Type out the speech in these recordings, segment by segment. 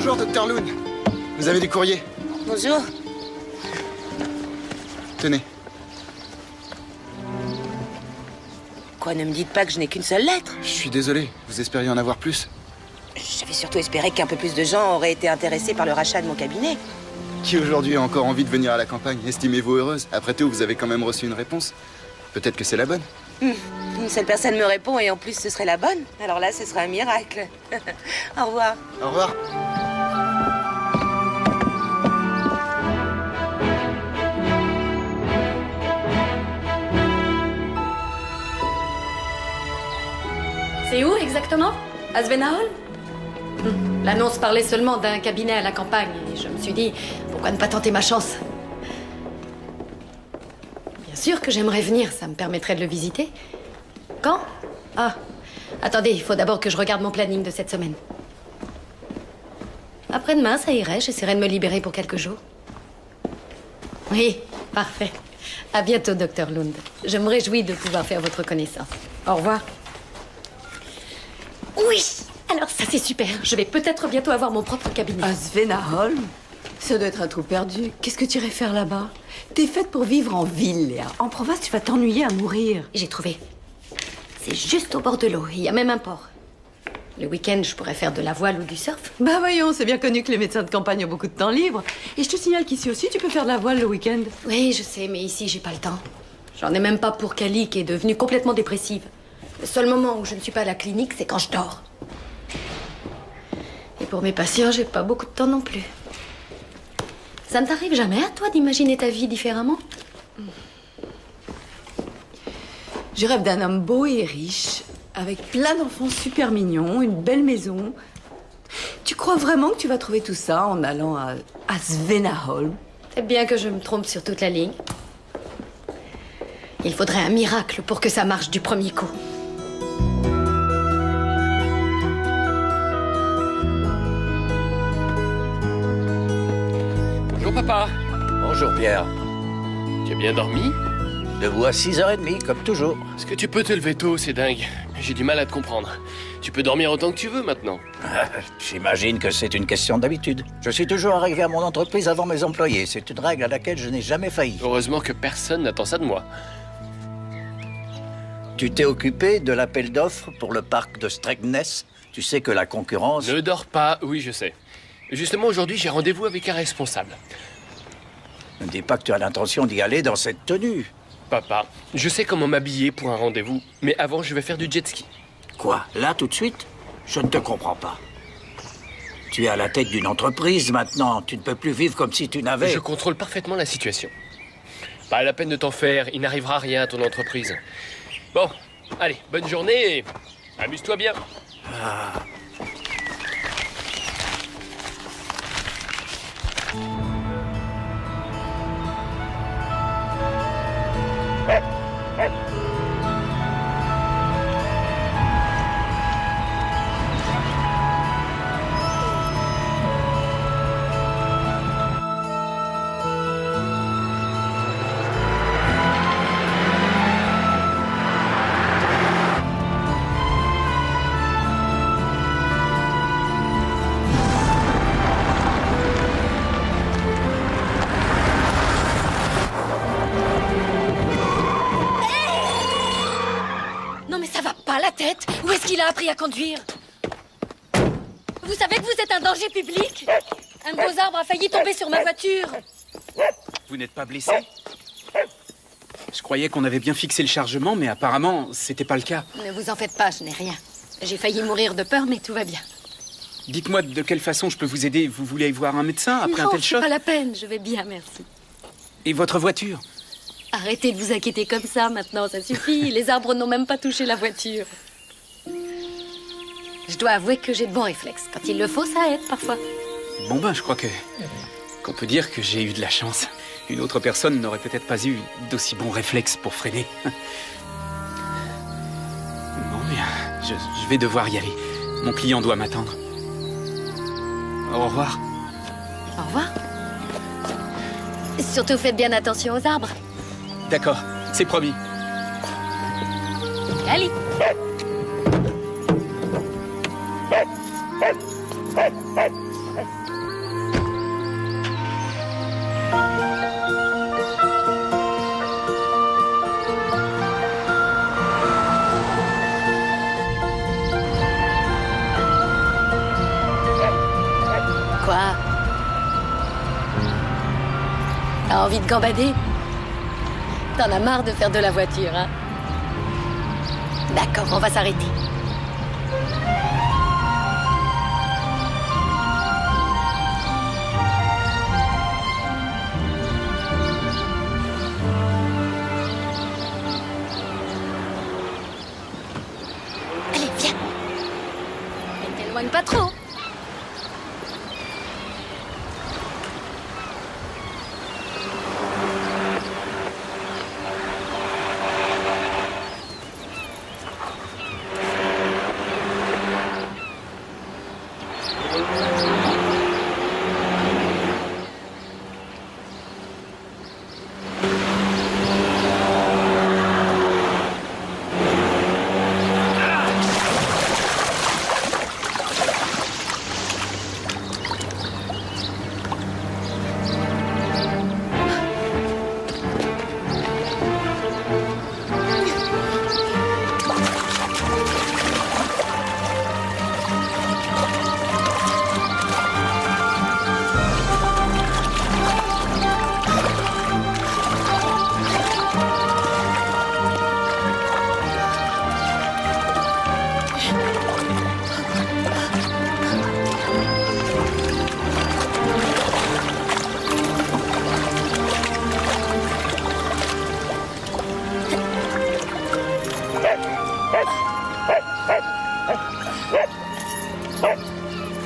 Bonjour, Dr. Loon. Vous avez du courrier? Bonjour. Tenez. Quoi, ne me dites pas que je n'ai qu'une seule lettre? Je suis désolé, vous espériez en avoir plus? J'avais surtout espéré qu'un peu plus de gens auraient été intéressés par le rachat de mon cabinet. Qui aujourd'hui a encore envie de venir à la campagne? Estimez-vous heureuse? Après tout, vous avez quand même reçu une réponse. Peut-être que c'est la bonne. Une seule personne me répond et en plus ce serait la bonne. Alors là, ce serait un miracle. Au revoir. Au revoir. C'est où exactement? À Svenahol? L'annonce parlait seulement d'un cabinet à la campagne et je me suis dit, pourquoi ne pas tenter ma chance? Bien sûr que j'aimerais venir, ça me permettrait de le visiter. Quand? Ah, attendez, il faut d'abord que je regarde mon planning de cette semaine. Après-demain, ça irait, j'essaierai de me libérer pour quelques jours. Oui, parfait. À bientôt, Dr. Lund. Je me réjouis de pouvoir faire votre connaissance. Au revoir. Oui! Alors ça c'est super, je vais peut-être bientôt avoir mon propre cabinet. À Svenahol? Ça doit être un trou perdu. Qu'est-ce que tu irais faire là-bas? T'es faite pour vivre en ville, Léa. En province, tu vas t'ennuyer à mourir. J'ai trouvé. C'est juste au bord de l'eau, il y a même un port. Le week-end, je pourrais faire de la voile ou du surf. Bah voyons, c'est bien connu que les médecins de campagne ont beaucoup de temps libre. Et je te signale qu'ici aussi, tu peux faire de la voile le week-end. Oui, je sais, mais ici, j'ai pas le temps. J'en ai même pas pour Kali, qui est devenue complètement dépressive. Le seul moment où je ne suis pas à la clinique, c'est quand je dors. Et pour mes patients, j'ai pas beaucoup de temps non plus. Ça ne t'arrive jamais, à toi, d'imaginer ta vie différemment? Je rêve d'un homme beau et riche, avec plein d'enfants super mignons, une belle maison. Tu crois vraiment que tu vas trouver tout ça en allant à Svenahol? C'est bien que je me trompe sur toute la ligne. Il faudrait un miracle pour que ça marche du premier coup. Bonjour papa. Bonjour Pierre. Tu as bien dormi? Debout à 6h30, comme toujours. Est-ce que tu peux te lever tôt? C'est dingue. J'ai du mal à te comprendre. Tu peux dormir autant que tu veux maintenant. J'imagine que c'est une question d'habitude. Je suis toujours arrivé à mon entreprise avant mes employés. C'est une règle à laquelle je n'ai jamais failli. Heureusement que personne n'attend ça de moi. Tu t'es occupé de l'appel d'offres pour le parc de Strängnäs. Tu sais que la concurrence... Ne dors pas, oui je sais. Justement aujourd'hui j'ai rendez-vous avec un responsable. Ne dis pas que tu as l'intention d'y aller dans cette tenue. Papa, je sais comment m'habiller pour un rendez-vous, mais avant je vais faire du jet ski. Quoi? Là, tout de suite? Je ne te comprends pas. Tu es à la tête d'une entreprise maintenant. Tu ne peux plus vivre comme si tu n'avais... Je contrôle parfaitement la situation. Pas la peine de t'en faire, il n'arrivera rien à ton entreprise. Bon, allez, bonne journée et amuse-toi bien. Non mais ça va pas la tête? Où est-ce qu'il a appris à conduire? Vous savez que vous êtes un danger public? Un de vos arbres a failli tomber sur ma voiture. Vous n'êtes pas blessé? Je croyais qu'on avait bien fixé le chargement, mais apparemment, c'était pas le cas. Ne vous en faites pas, je n'ai rien. J'ai failli mourir de peur, mais tout va bien. Dites-moi de quelle façon je peux vous aider. Vous voulez voir un médecin après un tel c'est choc? pas la peine, je vais bien, merci. Et votre voiture? Arrêtez de vous inquiéter comme ça maintenant, ça suffit. Les arbres n'ont même pas touché la voiture. Je dois avouer que j'ai de bons réflexes. Quand il le faut, ça aide parfois. Bon ben, je crois qu'on peut dire que j'ai eu de la chance. Une autre personne n'aurait peut-être pas eu d'aussi bons réflexes pour freiner. Bon bien, je vais devoir y aller. Mon client doit m'attendre. Au revoir. Au revoir. Surtout faites bien attention aux arbres. D'accord, c'est promis. Allez. Quoi? T'as envie de gambader? T'en as marre de faire de la voiture, hein? D'accord, on va s'arrêter. Allez, viens. Ne t'éloigne pas trop.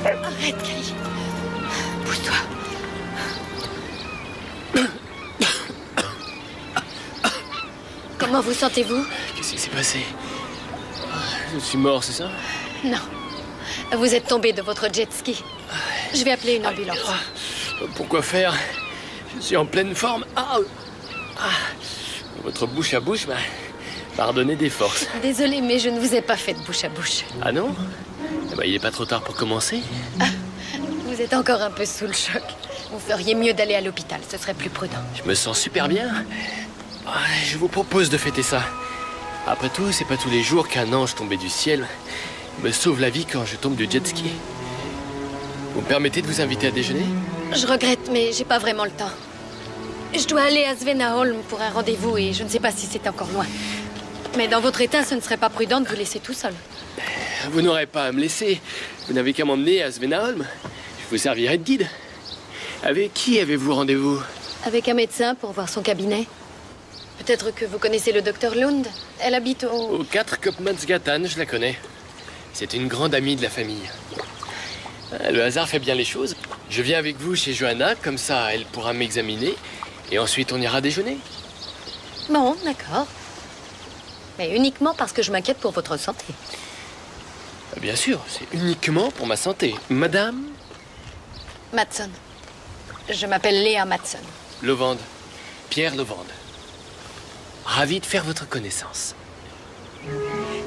Arrête, Kelly. Pousse-toi. Comment vous sentez-vous? Qu'est-ce qui s'est passé? Je suis mort, c'est ça? Non. Vous êtes tombé de votre jet ski. Je vais appeler une ambulance. Pourquoi faire? Je suis en pleine forme. Votre bouche à bouche m'a redonné des forces. Désolée, mais je ne vous ai pas fait de bouche à bouche. Ah non? Eh ben, il n'est pas trop tard pour commencer. Vous êtes encore un peu sous le choc. Vous feriez mieux d'aller à l'hôpital, ce serait plus prudent. Je me sens super bien. Je vous propose de fêter ça. Après tout, c'est pas tous les jours qu'un ange tombé du ciel me sauve la vie quand je tombe du jet ski. Vous me permettez de vous inviter à déjeuner? Je regrette, mais j'ai pas vraiment le temps. Je dois aller à Svenaholm pour un rendez-vous et je ne sais pas si c'est encore loin. Mais dans votre état, ce ne serait pas prudent de vous laisser tout seul. Vous n'aurez pas à me laisser. Vous n'avez qu'à m'emmener à Svenaholm. Je vous servirai de guide. Avec qui avez-vous rendez-vous? Avec un médecin pour voir son cabinet. Peut-être que vous connaissez le docteur Lund. Elle habite au... Au 4 Kopmansgatan, je la connais. C'est une grande amie de la famille. Le hasard fait bien les choses. Je viens avec vous chez Johanna, comme ça elle pourra m'examiner. Et ensuite on ira déjeuner. Bon, d'accord. Mais uniquement parce que je m'inquiète pour votre santé. Bien sûr, c'est uniquement pour ma santé. Madame Matson. Je m'appelle Léa Matson. Lovande. Pierre Lovande. Ravi de faire votre connaissance.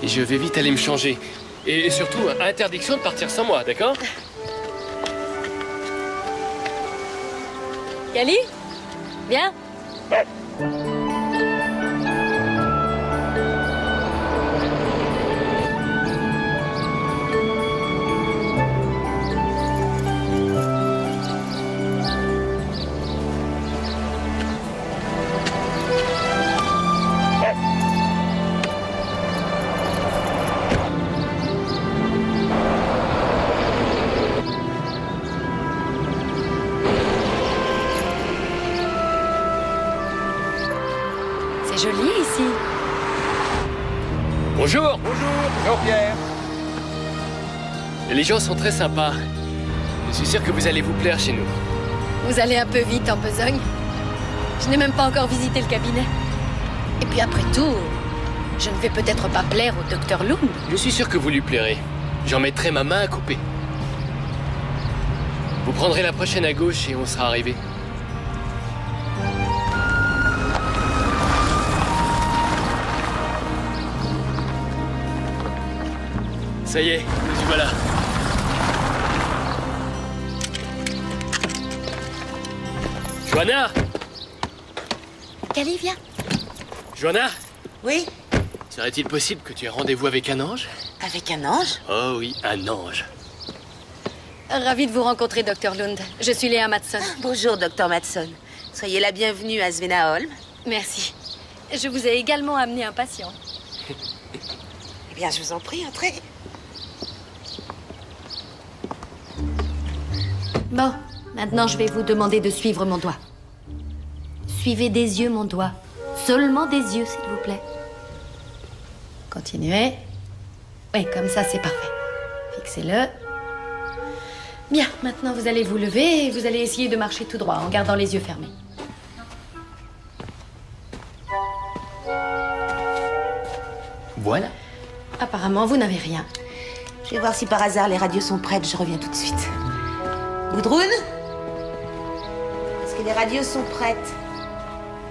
Et je vais vite aller me changer. Et surtout, interdiction de partir sans moi, d'accord? Cali? Viens. C'est joli ici. Bonjour. Bonjour Pierre. Les gens sont très sympas. Je suis sûr que vous allez vous plaire chez nous. Vous allez un peu vite en besogne. Je n'ai même pas encore visité le cabinet. Et puis après tout, je ne vais peut-être pas plaire au docteur Lund. Je suis sûr que vous lui plairez. J'en mettrai ma main à couper. Vous prendrez la prochaine à gauche et on sera arrivé. Ça y est, nous y voilà. Johanna! Cali, viens. Johanna! Oui? Serait-il possible que tu aies rendez-vous avec un ange? Avec un ange? Oh oui, un ange. Ravie de vous rencontrer, Dr. Lund. Je suis Léa Matson. Bonjour, Dr. Matson. Soyez la bienvenue à Svena Holm. Merci. Je vous ai également amené un patient. Eh bien, je vous en prie, entrez. Bon, maintenant je vais vous demander de suivre mon doigt. Suivez des yeux mon doigt. Seulement des yeux, s'il vous plaît. Continuez. Oui, comme ça, c'est parfait. Fixez-le. Bien, maintenant vous allez vous lever et vous allez essayer de marcher tout droit en gardant les yeux fermés. Voilà. Apparemment, vous n'avez rien. Je vais voir si par hasard les radios sont prêtes. Je reviens tout de suite. Gudrun? Est-ce que les radios sont prêtes?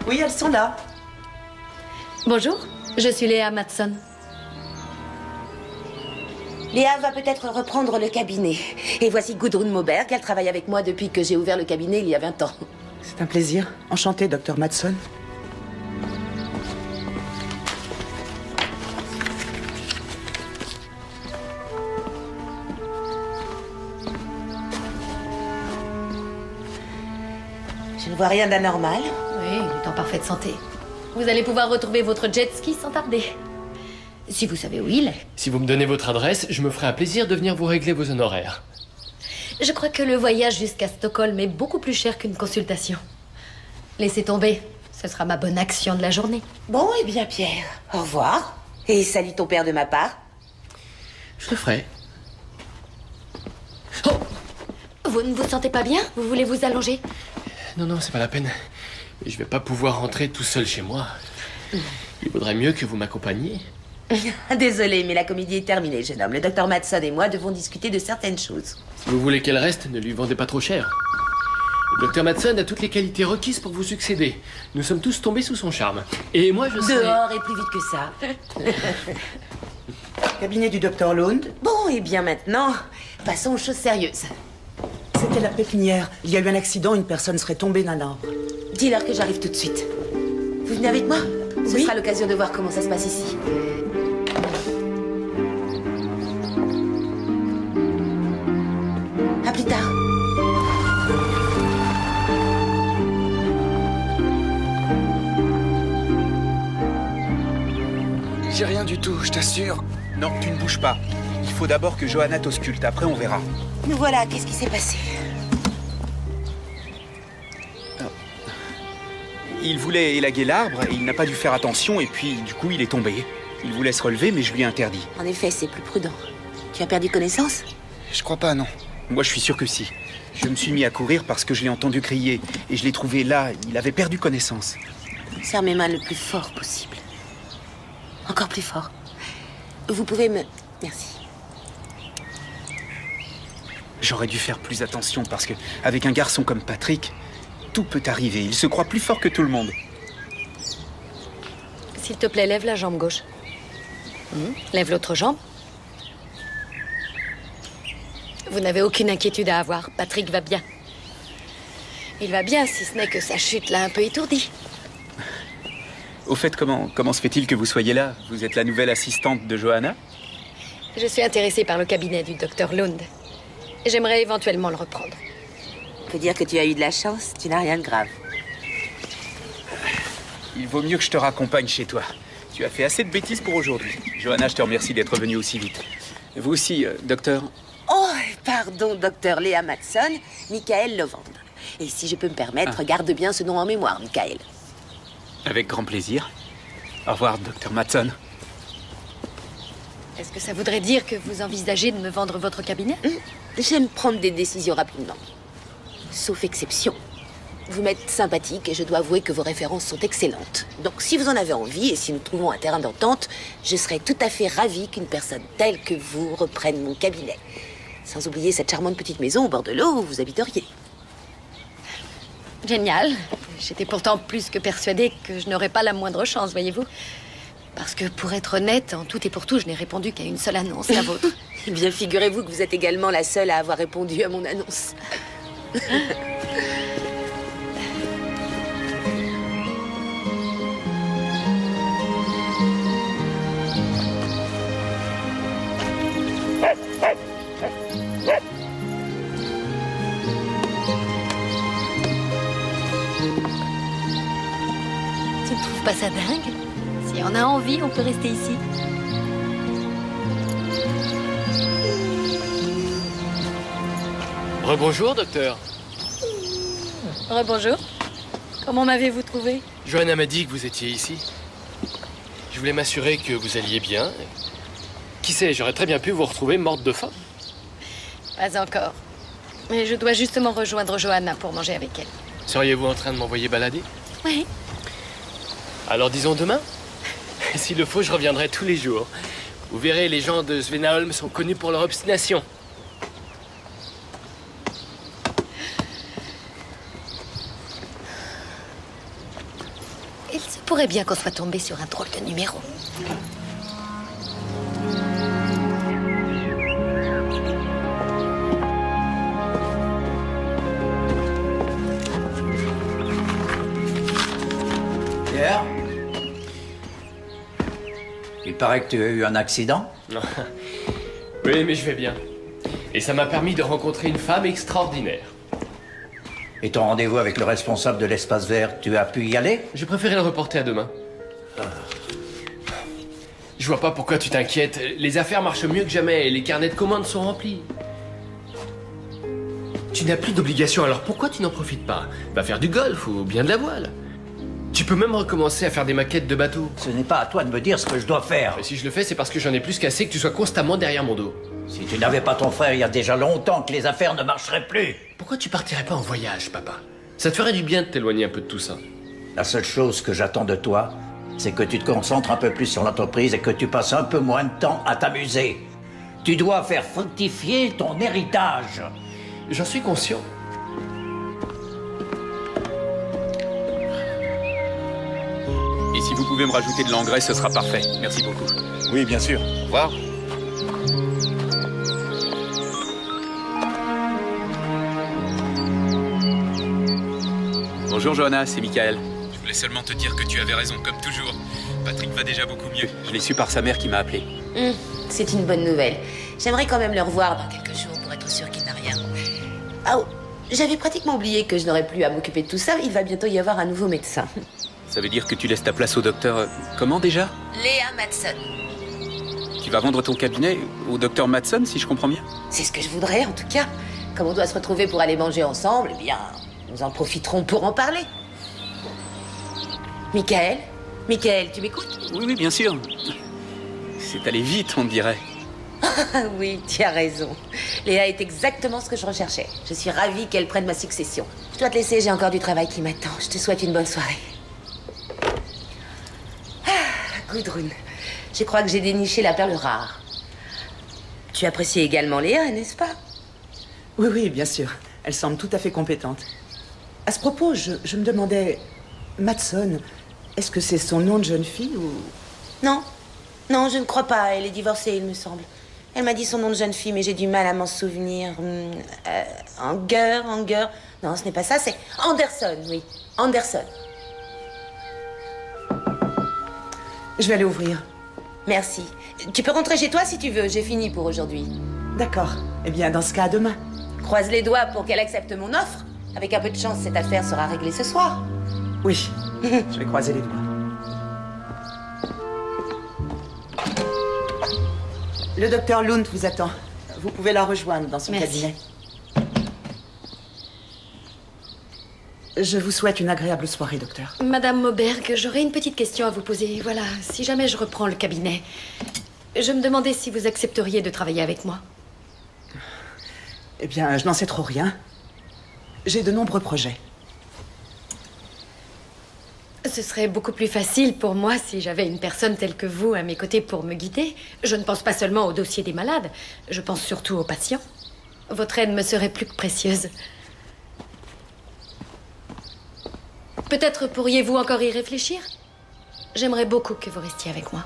Oui, elles sont là. Bonjour, je suis Léa Matson. Léa va peut-être reprendre le cabinet. Et voici Gudrun Moberg. Elle travaille avec moi depuis que j'ai ouvert le cabinet il y a 20 ans. C'est un plaisir. Enchanté, Dr. Matson. Je ne vois rien d'anormal. Oui, il est en parfaite santé. Vous allez pouvoir retrouver votre jet ski sans tarder. Si vous savez où il est. Si vous me donnez votre adresse, je me ferai un plaisir de venir vous régler vos honoraires. Je crois que le voyage jusqu'à Stockholm est beaucoup plus cher qu'une consultation. Laissez tomber. Ce sera ma bonne action de la journée. Bon, eh bien, Pierre, au revoir. Et salut ton père de ma part. Je le ferai. Vous ne vous sentez pas bien? Vous voulez vous allonger? Non, c'est pas la peine. Je vais pas pouvoir rentrer tout seul chez moi. Il vaudrait mieux que vous m'accompagniez. Désolée, mais la comédie est terminée, jeune homme. Le docteur Matson et moi devons discuter de certaines choses. Si vous voulez qu'elle reste, ne lui vendez pas trop cher. Le docteur Matson a toutes les qualités requises pour vous succéder. Nous sommes tous tombés sous son charme. Et moi, je serai... Dehors et plus vite que ça. Cabinet du Dr. Lund. Bon, et bien maintenant, passons aux choses sérieuses. C'était la pépinière. Il y a eu un accident, une personne serait tombée d'un arbre. Dis-leur que j'arrive tout de suite. Vous venez avec moi? Ce Oui. sera l'occasion de voir comment ça se passe ici. À plus tard. J'ai rien du tout, je t'assure. Non, tu ne bouges pas. Il faut d'abord que Johanna t'ausculte, après on verra. Nous voilà, qu'est-ce qui s'est passé? Il voulait élaguer l'arbre et il n'a pas dû faire attention et puis du coup il est tombé. Il voulait se relever mais je lui ai interdit. En effet, c'est plus prudent. Tu as perdu connaissance? Je crois pas, non. Moi je suis sûr que si. Je me suis mis à courir parce que je l'ai entendu crier et je l'ai trouvé là, il avait perdu connaissance. Serre mes mains le plus fort possible. Encore plus fort. Vous pouvez me... Merci. J'aurais dû faire plus attention parce que avec un garçon comme Patrick, tout peut arriver. Il se croit plus fort que tout le monde. S'il te plaît, lève la jambe gauche. Lève l'autre jambe. Vous n'avez aucune inquiétude à avoir. Patrick va bien. Il va bien, si ce n'est que sa chute l'a un peu étourdi. Au fait, comment se fait-il que vous soyez là? Vous êtes la nouvelle assistante de Johanna? Je suis intéressée par le cabinet du docteur Lund. J'aimerais éventuellement le reprendre. On peut dire que tu as eu de la chance, tu n'as rien de grave. Il vaut mieux que je te raccompagne chez toi. Tu as fait assez de bêtises pour aujourd'hui. Johanna, je te remercie d'être venue aussi vite. Vous aussi, docteur. Oh, pardon, docteur Léa Matson, Michael Lovand. Et si je peux me permettre, garde bien ce nom en mémoire, Michael. Avec grand plaisir. Au revoir, docteur Matson. Est-ce que ça voudrait dire que vous envisagez de me vendre votre cabinet? J'aime prendre des décisions rapidement. Sauf exception. Vous m'êtes sympathique et je dois avouer que vos références sont excellentes. Donc si vous en avez envie et si nous trouvons un terrain d'entente, je serais tout à fait ravie qu'une personne telle que vous reprenne mon cabinet. Sans oublier cette charmante petite maison au bord de l'eau où vous habiteriez. Génial. J'étais pourtant plus que persuadée que je n'aurais pas la moindre chance, voyez-vous. Parce que, pour être honnête, en tout et pour tout, je n'ai répondu qu'à une seule annonce, la vôtre. Eh bien, figurez-vous que vous êtes également la seule à avoir répondu à mon annonce. ça dingue. Si on a envie, on peut rester ici. Rebonjour, docteur. Rebonjour. Comment m'avez-vous trouvé? Johanna m'a dit que vous étiez ici. Je voulais m'assurer que vous alliez bien. Qui sait, j'aurais très bien pu vous retrouver morte de faim. Pas encore. Mais je dois justement rejoindre Johanna pour manger avec elle. Seriez-vous en train de m'envoyer balader? Oui. Alors disons demain. S'il le faut, je reviendrai tous les jours. Vous verrez, les gens de Svenaholm sont connus pour leur obstination. Il se pourrait bien qu'on soit tombé sur un drôle de numéro. Pierre? Il paraît que tu as eu un accident? Non. Oui, mais je vais bien. Et ça m'a permis de rencontrer une femme extraordinaire. Et ton rendez-vous avec le responsable de l'espace vert, tu as pu y aller? J'ai préféré le reporter à demain. Je vois pas pourquoi tu t'inquiètes. Les affaires marchent mieux que jamais et les carnets de commandes sont remplis. Tu n'as plus d'obligation, alors pourquoi tu n'en profites pas? Va faire du golf ou bien de la voile. Tu peux même recommencer à faire des maquettes de bateaux. Ce n'est pas à toi de me dire ce que je dois faire. Et si je le fais, c'est parce que j'en ai plus qu'assez que tu sois constamment derrière mon dos. Si tu n'avais pas ton frère, il y a déjà longtemps que les affaires ne marcheraient plus. Pourquoi tu partirais pas en voyage, papa? Ça te ferait du bien de t'éloigner un peu de tout ça. La seule chose que j'attends de toi, c'est que tu te concentres un peu plus sur l'entreprise et que tu passes un peu moins de temps à t'amuser. Tu dois faire fructifier ton héritage. J'en suis conscient. Et si vous pouvez me rajouter de l'engrais, ce sera parfait. Merci beaucoup. Oui, bien sûr. Au revoir. Bonjour Johanna, c'est Michael. Je voulais seulement te dire que tu avais raison, comme toujours. Patrick va déjà beaucoup mieux. Je l'ai su par sa mère qui m'a appelé. C'est une bonne nouvelle. J'aimerais quand même le revoir dans quelques jours pour être sûr qu'il n'a rien. Ah, oh, j'avais pratiquement oublié que je n'aurais plus à m'occuper de tout ça. Il va bientôt y avoir un nouveau médecin. Ça veut dire que tu laisses ta place au docteur... comment déjà? Léa Matson. Tu vas vendre ton cabinet au docteur Matson, si je comprends bien? C'est ce que je voudrais, en tout cas. Comme on doit se retrouver pour aller manger ensemble, eh bien, nous en profiterons pour en parler. Michael? Michael, tu m'écoutes? Oui, bien sûr. C'est allé vite, on dirait. Ah oui, tu as raison. Léa est exactement ce que je recherchais. Je suis ravie qu'elle prenne ma succession. Je dois te laisser, j'ai encore du travail qui m'attend. Je te souhaite une bonne soirée. Ah, Gudrun, je crois que j'ai déniché la perle rare. Tu apprécies également Léa, n'est-ce pas? Oui, oui, bien sûr. Elle semble tout à fait compétente. À ce propos, je me demandais... Matson, est-ce que c'est son nom de jeune fille ou... Non. Non, je ne crois pas. Elle est divorcée, il me semble. Elle m'a dit son nom de jeune fille, mais j'ai du mal à m'en souvenir. Anger. Non, ce n'est pas ça, c'est Anderson, oui. Anderson. Je vais aller ouvrir. Merci. Tu peux rentrer chez toi si tu veux. J'ai fini pour aujourd'hui. D'accord. Eh bien, dans ce cas, à demain. Croise les doigts pour qu'elle accepte mon offre. Avec un peu de chance, cette affaire sera réglée ce soir. Oui, je vais croiser les doigts. Le docteur Lund vous attend. Vous pouvez la rejoindre dans son Merci. cabinet. Je vous souhaite une agréable soirée, docteur. Madame Moberg, j'aurais une petite question à vous poser. Voilà, si jamais je reprends le cabinet, je me demandais si vous accepteriez de travailler avec moi. Eh bien, je n'en sais trop rien. J'ai de nombreux projets. Ce serait beaucoup plus facile pour moi si j'avais une personne telle que vous à mes côtés pour me guider. Je ne pense pas seulement au dossier des malades, je pense surtout aux patients. Votre aide me serait plus que précieuse. Peut-être pourriez-vous encore y réfléchir? J'aimerais beaucoup que vous restiez avec moi.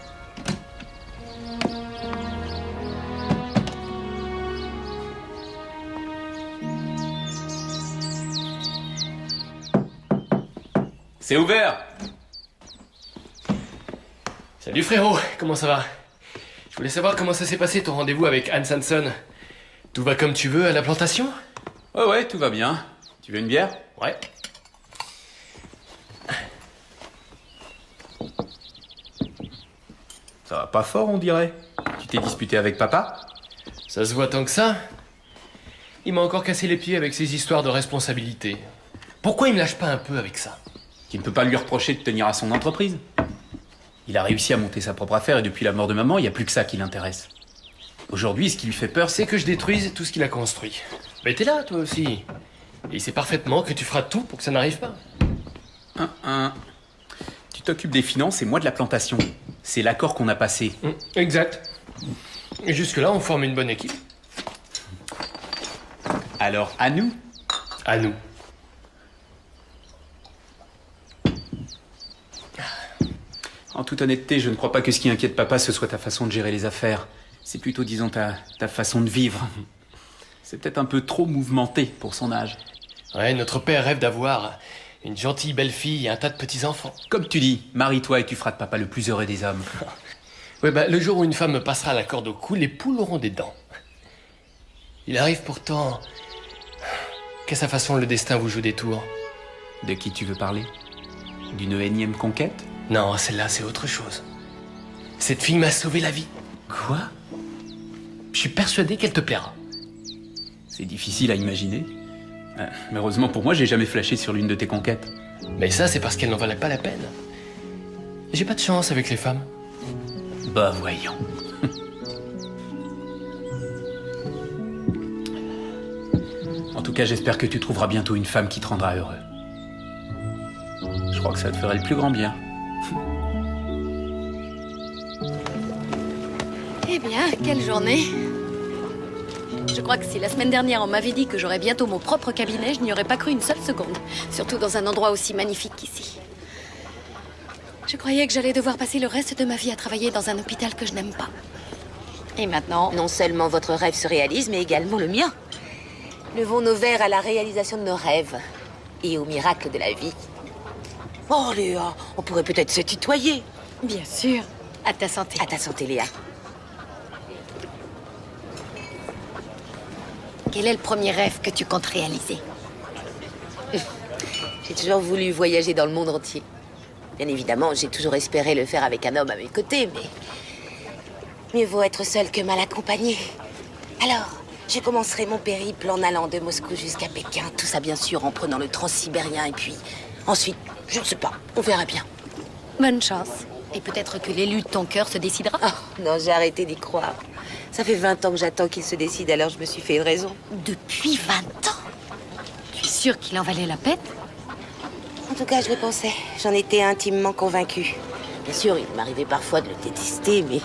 C'est ouvert. Salut frérot, comment ça va? Je voulais savoir comment ça s'est passé ton rendez-vous avec Anne Sanson. Tout va comme tu veux à la plantation? Ouais, tout va bien. Tu veux une bière? Ouais. Ça va pas fort, on dirait. Tu t'es disputé avec papa? Ça se voit tant que ça. Il m'a encore cassé les pieds avec ses histoires de responsabilité. Pourquoi il me lâche pas un peu avec ça? Tu ne peux pas lui reprocher de tenir à son entreprise. Il a réussi à monter sa propre affaire et depuis la mort de maman, il n'y a plus que ça qui l'intéresse. Aujourd'hui, ce qui lui fait peur, C'est que je détruise tout ce qu'il a construit. Mais t'es là, toi aussi. Et il sait parfaitement que tu feras tout pour que ça n'arrive pas. Tu t'occupes des finances et moi de la plantation. C'est l'accord qu'on a passé. Exact. Et jusque-là, on forme une bonne équipe. Alors, à nous? À nous. En toute honnêteté, je ne crois pas que ce qui inquiète papa, ce soit ta façon de gérer les affaires. C'est plutôt, disons, ta façon de vivre. C'est peut-être un peu trop mouvementé pour son âge. Ouais, notre père rêve d'avoir une gentille belle-fille et un tas de petits-enfants. Comme tu dis, marie-toi et tu feras de papa le plus heureux des hommes. Ouais, bah, le jour où une femme me passera la corde au cou, les poules auront des dents. Il arrive pourtant qu'à sa façon, le destin vous joue des tours. De qui tu veux parler? D'une énième conquête? Non, celle-là, c'est autre chose. Cette fille m'a sauvé la vie. Quoi? Je suis persuadé qu'elle te plaira. C'est difficile à imaginer. Mais heureusement pour moi, j'ai jamais flashé sur l'une de tes conquêtes. Mais ça, c'est parce qu'elle n'en valait pas la peine. J'ai pas de chance avec les femmes. Bah voyons. En tout cas, j'espère que tu trouveras bientôt une femme qui te rendra heureux. Je crois que ça te ferait le plus grand bien. Eh bien, quelle journée. Je crois que si la semaine dernière on m'avait dit que j'aurais bientôt mon propre cabinet, je n'y aurais pas cru une seule seconde. Surtout dans un endroit aussi magnifique qu'ici. Je croyais que j'allais devoir passer le reste de ma vie à travailler dans un hôpital que je n'aime pas. Et maintenant... Non seulement votre rêve se réalise, mais également le mien. Levons nos verres à la réalisation de nos rêves et au miracle de la vie. Oh Léa, on pourrait peut-être se tutoyer. Bien sûr. À ta santé. À ta santé, Léa. Quel est le premier rêve que tu comptes réaliser? J'ai toujours voulu voyager dans le monde entier. Bien évidemment, j'ai toujours espéré le faire avec un homme à mes côtés, mais mieux vaut être seul que mal accompagné. Alors, je commencerai mon périple en allant de Moscou jusqu'à Pékin. Tout ça, bien sûr, en prenant le transsibérien. Et puis, ensuite, je ne sais pas, on verra bien. Bonne chance. Et peut-être que l'élu de ton cœur se décidera. Oh, non, j'ai arrêté d'y croire. Ça fait 20 ans que j'attends qu'il se décide, alors je me suis fait une raison. Depuis 20 ans? Tu es sûre qu'il en valait la peine? En tout cas, je le pensais. J'en étais intimement convaincue. Bien sûr, il m'arrivait parfois de le détester, mais...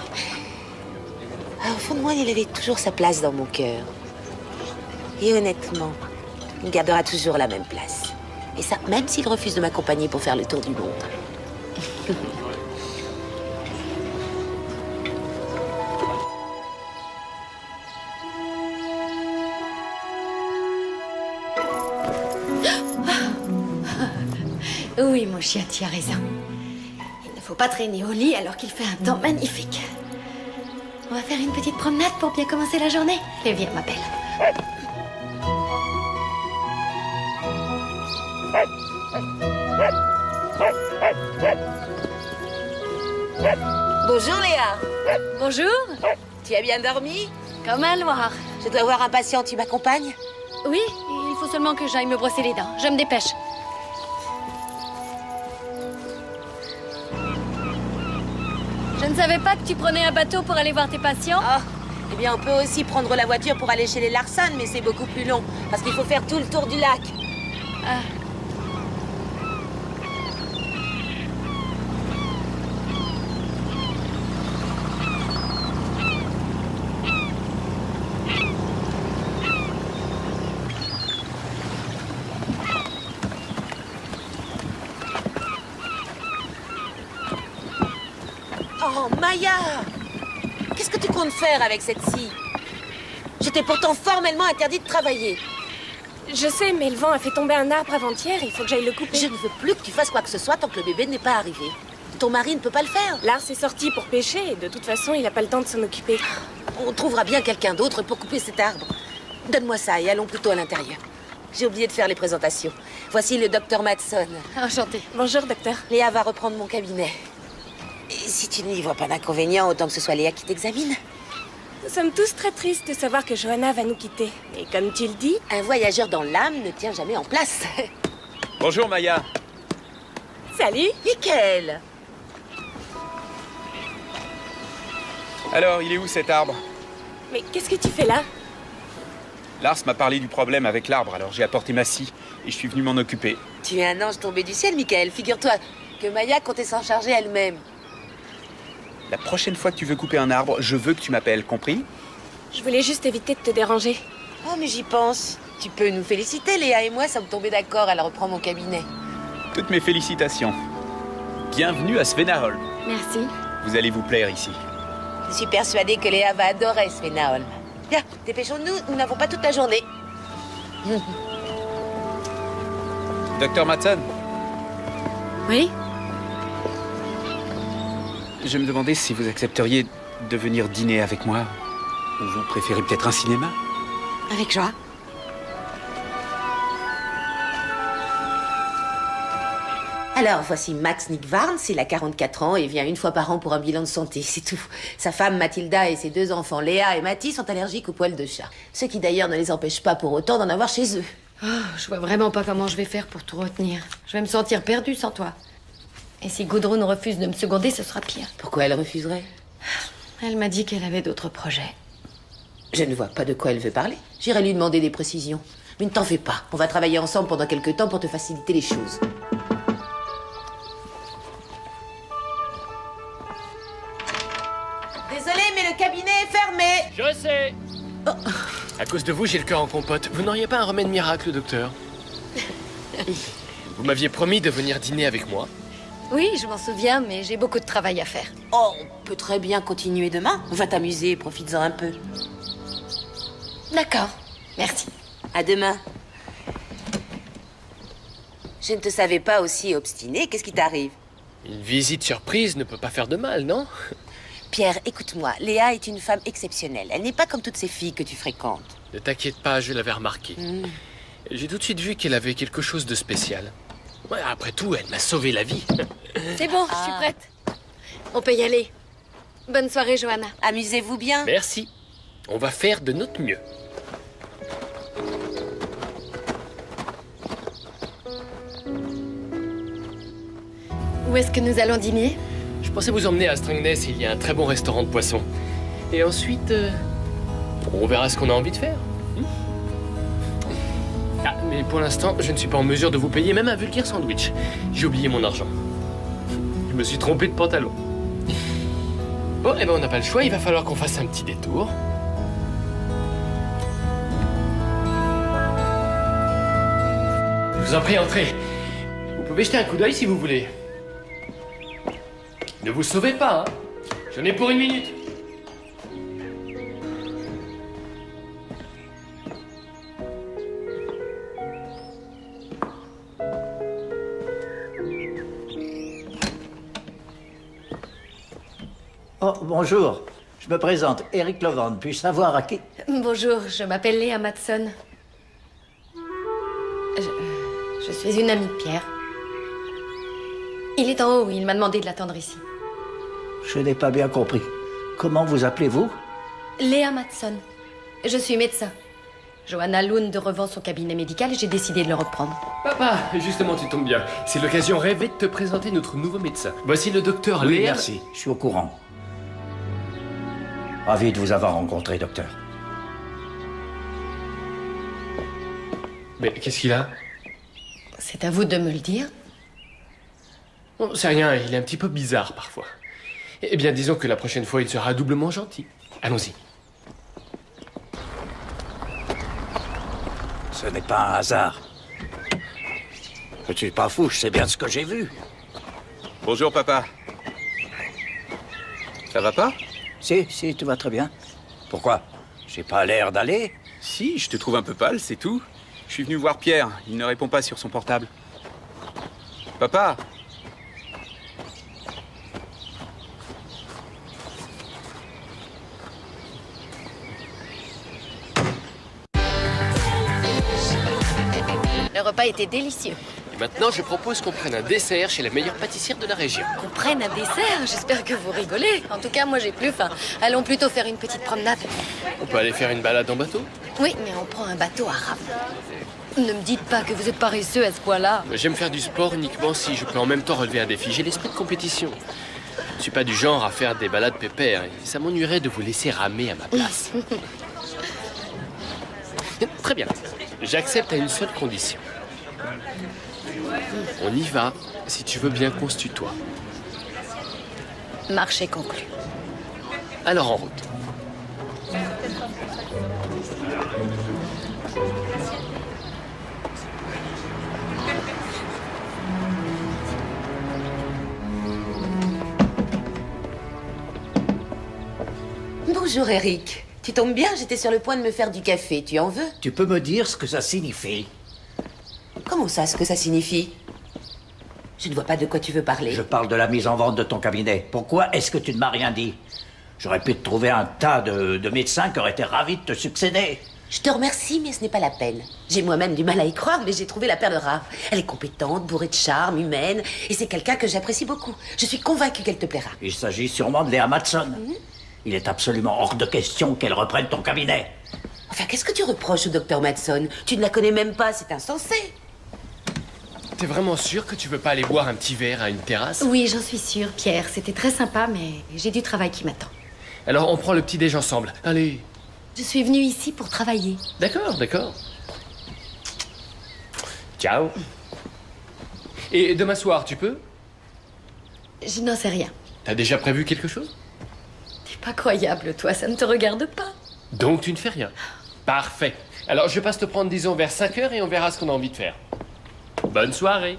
au fond de moi, il avait toujours sa place dans mon cœur. Et honnêtement, il gardera toujours la même place. Et ça, même s'il refuse de m'accompagner pour faire le tour du monde. Oui, mon chien, tu as raison. Il ne faut pas traîner au lit alors qu'il fait un temps magnifique. On va faire une petite promenade pour bien commencer la journée. Et viens, ma belle. Bonjour, Léa. Bonjour. Tu as bien dormi? Comme un loir. Je dois voir un patient, tu m'accompagnes? Oui, il faut seulement que j'aille me brosser les dents. Je me dépêche. Je ne savais pas que tu prenais un bateau pour aller voir tes patients. Oh, eh bien, on peut aussi prendre la voiture pour aller chez les Larson, mais c'est beaucoup plus long, parce qu'il faut faire tout le tour du lac. Ah. Oh, Maya! Qu'est-ce que tu comptes faire avec cette scie? Je t'ai pourtant formellement interdit de travailler. Je sais, mais le vent a fait tomber un arbre avant-hier, il faut que j'aille le couper. Je ne veux plus que tu fasses quoi que ce soit tant que le bébé n'est pas arrivé. Ton mari ne peut pas le faire. Lars est sorti pour pêcher et de toute façon, il n'a pas le temps de s'en occuper. On trouvera bien quelqu'un d'autre pour couper cet arbre. Donne-moi ça et allons plutôt à l'intérieur. J'ai oublié de faire les présentations. Voici le docteur Matson. Enchantée. Bonjour, docteur. Léa va reprendre mon cabinet. Et si tu n'y vois pas d'inconvénient, autant que ce soit Léa qui t'examine. Nous sommes tous très tristes de savoir que Johanna va nous quitter. Et comme tu le dis... Un voyageur dans l'âme ne tient jamais en place. Bonjour Maya. Salut! Nickel. Alors, il est où cet arbre? Mais qu'est-ce que tu fais là? Lars m'a parlé du problème avec l'arbre, alors j'ai apporté ma scie et je suis venu m'en occuper. Tu es un ange tombé du ciel, Michael. Figure-toi que Maya comptait s'en charger elle-même. La prochaine fois que tu veux couper un arbre, je veux que tu m'appelles, compris? Je voulais juste éviter de te déranger. Oh, mais j'y pense. Tu peux nous féliciter, Léa et moi sommes tombés d'accord, elle reprend mon cabinet. Toutes mes félicitations. Bienvenue à Svenaholm. Merci. Vous allez vous plaire ici. Je suis persuadée que Léa va adorer Svenaholm. Bien, dépêchons-nous, nous n'avons pas toute la journée. Docteur Matson, Oui? je me demandais si vous accepteriez de venir dîner avec moi. Ou vous préférez peut-être un cinéma? Avec joie. Alors, voici Max Nickvarns, il a 44 ans et vient une fois par an pour un bilan de santé, c'est tout. Sa femme Mathilda et ses 2 enfants, Léa et Mathis, sont allergiques aux poils de chat. Ce qui d'ailleurs ne les empêche pas pour autant d'en avoir chez eux. Oh, je vois vraiment pas comment je vais faire pour tout retenir. Je vais me sentir perdue sans toi. Et si Gudrun refuse de me seconder, ce sera pire. Pourquoi elle refuserait? Elle m'a dit qu'elle avait d'autres projets. Je ne vois pas de quoi elle veut parler. J'irai lui demander des précisions. Mais ne t'en fais pas, on va travailler ensemble pendant quelques temps pour te faciliter les choses. Désolée, mais le cabinet est fermé. Je sais. À cause de vous, j'ai le cœur en compote. Vous n'auriez pas un remède miracle, docteur? Vous m'aviez promis de venir dîner avec moi. Oui, je m'en souviens, mais j'ai beaucoup de travail à faire. Oh, on peut très bien continuer demain. On va t'amuser, profites-en un peu. D'accord, merci. À demain. Je ne te savais pas aussi obstiné. Qu'est-ce qui t'arrive? Une visite surprise ne peut pas faire de mal, non? Pierre, écoute-moi. Léa est une femme exceptionnelle. Elle n'est pas comme toutes ces filles que tu fréquentes. Ne t'inquiète pas, je l'avais remarqué. J'ai tout de suite vu qu'elle avait quelque chose de spécial. Ouais, après tout, elle m'a sauvé la vie. C'est bon, je suis prête. On peut y aller. Bonne soirée, Johanna. Amusez-vous bien. Merci. On va faire de notre mieux. Où est-ce que nous allons dîner? Je pensais vous emmener à Strängnäs, il y a un très bon restaurant de poisson. Et ensuite, on verra ce qu'on a envie de faire. Ah, mais pour l'instant, je ne suis pas en mesure de vous payer même un vulgaire sandwich. J'ai oublié mon argent. Je me suis trompé de pantalon. Bon, eh ben on n'a pas le choix, il va falloir qu'on fasse un petit détour. Je vous en prie, entrez. Vous pouvez jeter un coup d'œil si vous voulez. Ne vous sauvez pas, hein. J'en ai pour 1 minute. Oh, bonjour. Je me présente, Eric Lovand. Puis-je savoir à qui... Bonjour, je m'appelle Léa Matson. Je suis une amie de Pierre. Il est en haut, il m'a demandé de l'attendre ici. Je n'ai pas bien compris. Comment vous appelez-vous? Léa Matson. Je suis médecin. Johanna Lund revend son cabinet médical et j'ai décidé de le reprendre. Papa, justement, tu tombes bien. C'est l'occasion rêvée de te présenter notre nouveau médecin. Voici le docteur Oui, Léa. merci. Je suis au courant. Ravi de vous avoir rencontré, docteur. Mais qu'est-ce qu'il a? C'est à vous de me le dire. Bon, c'est rien, il est un petit peu bizarre parfois. Eh bien, disons que la prochaine fois, il sera doublement gentil. Allons-y. Ce n'est pas un hasard. Je suis pas fou, je sais bien ce que j'ai vu. Bonjour papa. Ça va pas? Si, tout va très bien. Pourquoi? J'ai pas l'air d'aller? Si, je te trouve un peu pâle, c'est tout. Je suis venu voir Pierre, il ne répond pas sur son portable. Papa! Le repas était délicieux. maintenant, je propose qu'on prenne un dessert chez la meilleure pâtissière de la région. Qu'on prenne un dessert? J'espère que vous rigolez. En tout cas, moi, j'ai plus faim. Allons plutôt faire une petite promenade. On peut aller faire une balade en bateau? Oui, mais on prend un bateau à rame. Ne me dites pas que vous êtes paresseux à ce point-là. J'aime faire du sport uniquement si je peux en même temps relever un défi. J'ai l'esprit de compétition. Je suis pas du genre à faire des balades pépères. Et ça m'ennuierait de vous laisser ramer à ma place. Très bien. J'accepte à une seule condition. On y va, si tu veux bien qu'on se tutoie. Marché conclu. Alors en route. Bonjour Eric. Tu tombes bien, j'étais sur le point de me faire du café. Tu en veux? Tu peux me dire ce que ça signifie? Comment ça, ce que ça signifie? Je ne vois pas de quoi tu veux parler. Je parle de la mise en vente de ton cabinet. Pourquoi est-ce que tu ne m'as rien dit? J'aurais pu te trouver un tas de médecins qui auraient été ravis de te succéder. Je te remercie, mais ce n'est pas la peine. J'ai moi-même du mal à y croire, mais j'ai trouvé la perle rare. Elle est compétente, bourrée de charme, humaine, et c'est quelqu'un que j'apprécie beaucoup. Je suis convaincue qu'elle te plaira. Il s'agit sûrement de Léa Matson. Il est absolument hors de question qu'elle reprenne ton cabinet. Enfin, qu'est-ce que tu reproches au docteur Matson? Tu ne la connais même pas, c'est insensé. T'es vraiment sûr que tu veux pas aller boire un petit verre à une terrasse? Oui, j'en suis sûre, Pierre. C'était très sympa, mais j'ai du travail qui m'attend. Alors on prend le petit déj ensemble. Allez. Je suis venue ici pour travailler. D'accord, d'accord. Ciao. Et demain soir, tu peux? Je n'en sais rien. T'as déjà prévu quelque chose? T'es pas croyable, toi, ça ne te regarde pas. Donc tu ne fais rien. Parfait. Alors je passe te prendre, disons, vers 5 heures et on verra ce qu'on a envie de faire. Bonne soirée.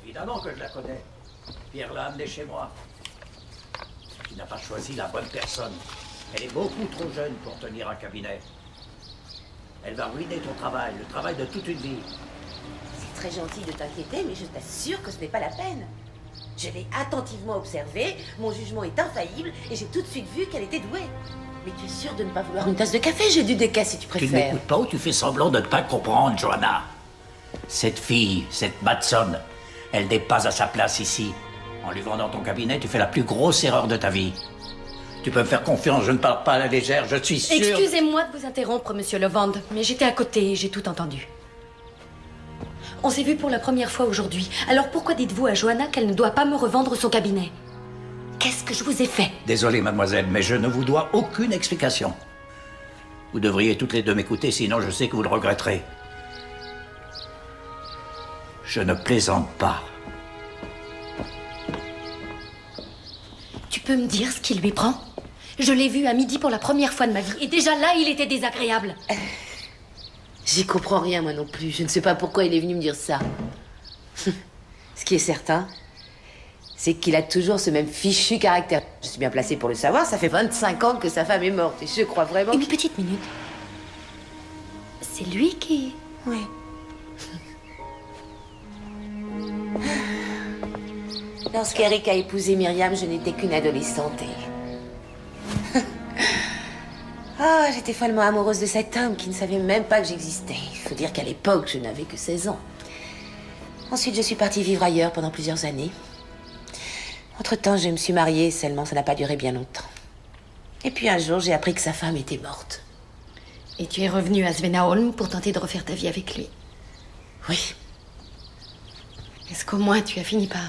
Évidemment que je la connais. Pierre l'a amenée chez moi. Tu n'as pas choisi la bonne personne. Elle est beaucoup trop jeune pour tenir un cabinet. Elle va ruiner ton travail, le travail de toute une vie. C'est très gentil de t'inquiéter, mais je t'assure que ce n'est pas la peine. Je l'ai attentivement observée, mon jugement est infaillible, et j'ai tout de suite vu qu'elle était douée. Mais tu es sûre de ne pas vouloir une tasse de café? J'ai du déca si tu Tu ne préfères. m'écoutes pas ou tu fais semblant de ne pas comprendre, Joanna? Cette fille, cette Matson, elle n'est pas à sa place ici. En lui vendant ton cabinet, tu fais la plus grosse erreur de ta vie. Tu peux me faire confiance, je ne parle pas à la légère, je suis sûr... Excusez-moi de vous interrompre, monsieur Levande, mais j'étais à côté et j'ai tout entendu. On s'est vu pour la première fois aujourd'hui. Alors pourquoi dites-vous à Joanna qu'elle ne doit pas me revendre son cabinet? Qu'est-ce que je vous ai fait? Désolé, mademoiselle, mais je ne vous dois aucune explication. Vous devriez toutes les deux m'écouter, sinon je sais que vous le regretterez. Je ne plaisante pas. Tu peux me dire ce qui lui prend? Je l'ai vu à midi pour la première fois de ma vie, et déjà là, il était désagréable. J'y comprends rien, moi non plus. Je ne sais pas pourquoi il est venu me dire ça. Ce qui est certain, c'est qu'il a toujours ce même fichu caractère. Je suis bien placée pour le savoir, ça fait 25 ans que sa femme est morte, et je crois vraiment... Une petite minute. C'est lui qui... Oui. Lorsqu'Eric a épousé Myriam, je n'étais qu'une adolescente et... Ah, j'étais follement amoureuse de cet homme qui ne savait même pas que j'existais. Il faut dire qu'à l'époque, je n'avais que 16 ans. Ensuite, je suis partie vivre ailleurs pendant plusieurs années. Entre-temps, je me suis mariée, seulement ça n'a pas duré bien longtemps. Et puis un jour, j'ai appris que sa femme était morte. Et tu es revenue à Svenaholm pour tenter de refaire ta vie avec lui? Oui. Est-ce qu'au moins tu as fini par...